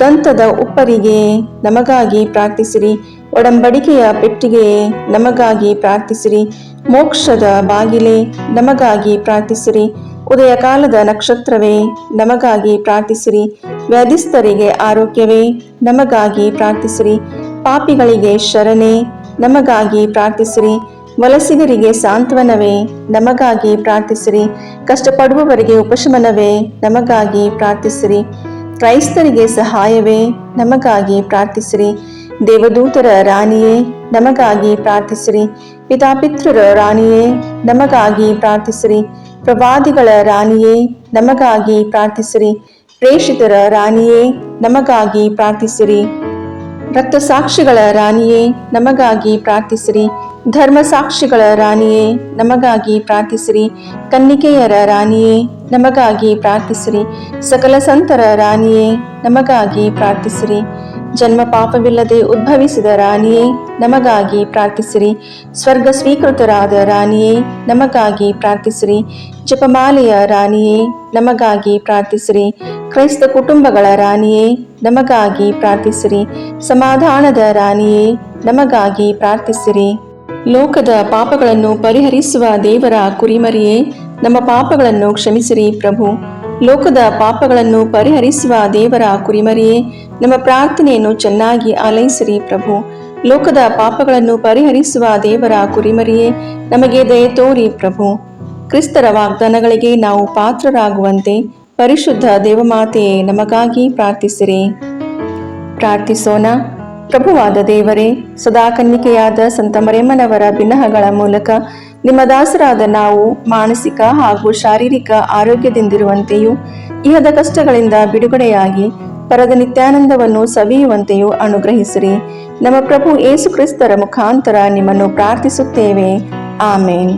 ದಂತದ ಉಪ್ಪರಿಗೆ ನಮಗಾಗಿ ಪ್ರಾರ್ಥಿಸಿರಿ. ಒಡಂಬಡಿಕೆಯ ಪೆಟ್ಟಿಗೆಯೇ ನಮಗಾಗಿ ಪ್ರಾರ್ಥಿಸಿರಿ. ಮೋಕ್ಷದ ಬಾಗಿಲೇ ನಮಗಾಗಿ ಪ್ರಾರ್ಥಿಸಿರಿ. ಉದಯ ಕಾಲದ ನಕ್ಷತ್ರವೇ ನಮಗಾಗಿ ಪ್ರಾರ್ಥಿಸಿರಿ. ವ್ಯಾಧಿಸ್ಥರಿಗೆ ಆರೋಗ್ಯವೇ ನಮಗಾಗಿ ಪ್ರಾರ್ಥಿಸಿರಿ. ಪಾಪಿಗಳಿಗೆ ಶರಣೆ ನಮಗಾಗಿ ಪ್ರಾರ್ಥಿಸಿರಿ. ವಲಸಿಗರಿಗೆ ಸಾಂತ್ವನವೇ ನಮಗಾಗಿ ಪ್ರಾರ್ಥಿಸಿರಿ. ಕಷ್ಟಪಡುವವರಿಗೆ ಉಪಶಮನವೇ ನಮಗಾಗಿ ಪ್ರಾರ್ಥಿಸಿರಿ. ಕ್ರೈಸ್ತರಿಗೆ ಸಹಾಯವೇ ನಮಗಾಗಿ ಪ್ರಾರ್ಥಿಸಿರಿ. ದೇವದೂತರ ರಾಣಿಯೇ ನಮಗಾಗಿ ಪ್ರಾರ್ಥಿಸಿರಿ. ಪಿತಾಪಿತೃರ ರಾಣಿಯೇ ನಮಗಾಗಿ ಪ್ರಾರ್ಥಿಸಿರಿ. ಪ್ರವಾದಿಗಳ ರಾಣಿಯೇ ನಮಗಾಗಿ ಪ್ರಾರ್ಥಿಸಿರಿ. ಪ್ರೇಷಿತರ ರಾಣಿಯೇ ನಮಗಾಗಿ ಪ್ರಾರ್ಥಿಸಿರಿ. ರಕ್ತಸಾಕ್ಷಿಗಳ ರಾಣಿಯೇ ನಮಗಾಗಿ ಪ್ರಾರ್ಥಿಸಿರಿ. ಧರ್ಮಸಾಕ್ಷಿಗಳ ರಾಣಿಯೇ ನಮಗಾಗಿ ಪ್ರಾರ್ಥಿಸಿರಿ. ಕನ್ನಿಕೆಯರ ರಾಣಿಯೇ ನಮಗಾಗಿ ಪ್ರಾರ್ಥಿಸಿರಿ. ಸಕಲ ಸಂತರ ರಾಣಿಯೇ ನಮಗಾಗಿ ಪ್ರಾರ್ಥಿಸಿರಿ. ಜನ್ಮ ಪಾಪವಿಲ್ಲದೆ ಉದ್ಭವಿಸಿದ ರಾಣಿಯೇ ನಮಗಾಗಿ ಪ್ರಾರ್ಥಿಸಿರಿ. ಸ್ವರ್ಗ ಸ್ವೀಕೃತರಾದ ರಾಣಿಯೇ ನಮಗಾಗಿ ಪ್ರಾರ್ಥಿಸಿರಿ. ಜಪಮಾಲೆಯ ರಾಣಿಯೇ ನಮಗಾಗಿ ಪ್ರಾರ್ಥಿಸಿರಿ. ಕ್ರೈಸ್ತ ಕುಟುಂಬಗಳ ರಾಣಿಯೇ ನಮಗಾಗಿ ಪ್ರಾರ್ಥಿಸಿರಿ. ಸಮಾಧಾನದ ರಾಣಿಯೇ ನಮಗಾಗಿ ಪ್ರಾರ್ಥಿಸಿರಿ. ಲೋಕದ ಪಾಪಗಳನ್ನು ಪರಿಹರಿಸುವ ದೇವರ ಕುರಿಮರಿಯೇ ನಮ್ಮ ಪಾಪಗಳನ್ನು ಕ್ಷಮಿಸಿರಿ ಪ್ರಭು. ಲೋಕದ ಪಾಪಗಳನ್ನು ಪರಿಹರಿಸುವ ದೇವರ ಕುರಿಮರಿಯೇ ನಮ್ಮ ಪ್ರಾರ್ಥನೆಯನ್ನು ಚೆನ್ನಾಗಿ ಆಲೈಸಿರಿ ಪ್ರಭು. ಲೋಕದ ಪಾಪಗಳನ್ನು ಪರಿಹರಿಸುವ ದೇವರ ಕುರಿಮರಿಯೇ ನಮಗೆ ದಯೆ ತೋರಿ ಪ್ರಭು. ಕ್ರಿಸ್ತರ ವಾಗ್ದಾನಗಳಿಗೆ ನಾವು ಪಾತ್ರರಾಗುವಂತೆ ಪರಿಶುದ್ಧ ದೇವಮಾತೆಯೇ ನಮಗಾಗಿ ಪ್ರಾರ್ಥಿಸಿರಿ. ಪ್ರಾರ್ಥಿಸೋಣ. ಪ್ರಭುವಾದ ದೇವರೇ, ಸದಾ ಕನ್ನಿಕೆಯಾದ ಸಂತ ಮರಿಯಮ್ಮನವರ ಬಿನ್ನಹಗಳ ಮೂಲಕ ನಿಮ್ಮ ದಾಸರಾದ ನಾವು ಮಾನಸಿಕ ಹಾಗೂ ಶಾರೀರಿಕ ಆರೋಗ್ಯದಿಂದಿರುವಂತೆಯೂ ಇಹದ ಕಷ್ಟಗಳಿಂದ ಬಿಡುಗಡೆಯಾಗಿ ಪರದ ನಿತ್ಯಾನಂದವನ್ನು ಸವಿಯುವಂತೆಯೂ ಅನುಗ್ರಹಿಸಿರಿ. ನಮ್ಮ ಪ್ರಭು ಯೇಸು ಕ್ರಿಸ್ತರ ಮುಖಾಂತರ ನಿಮ್ಮನ್ನು ಪ್ರಾರ್ಥಿಸುತ್ತೇವೆ. ಆಮೇನ್.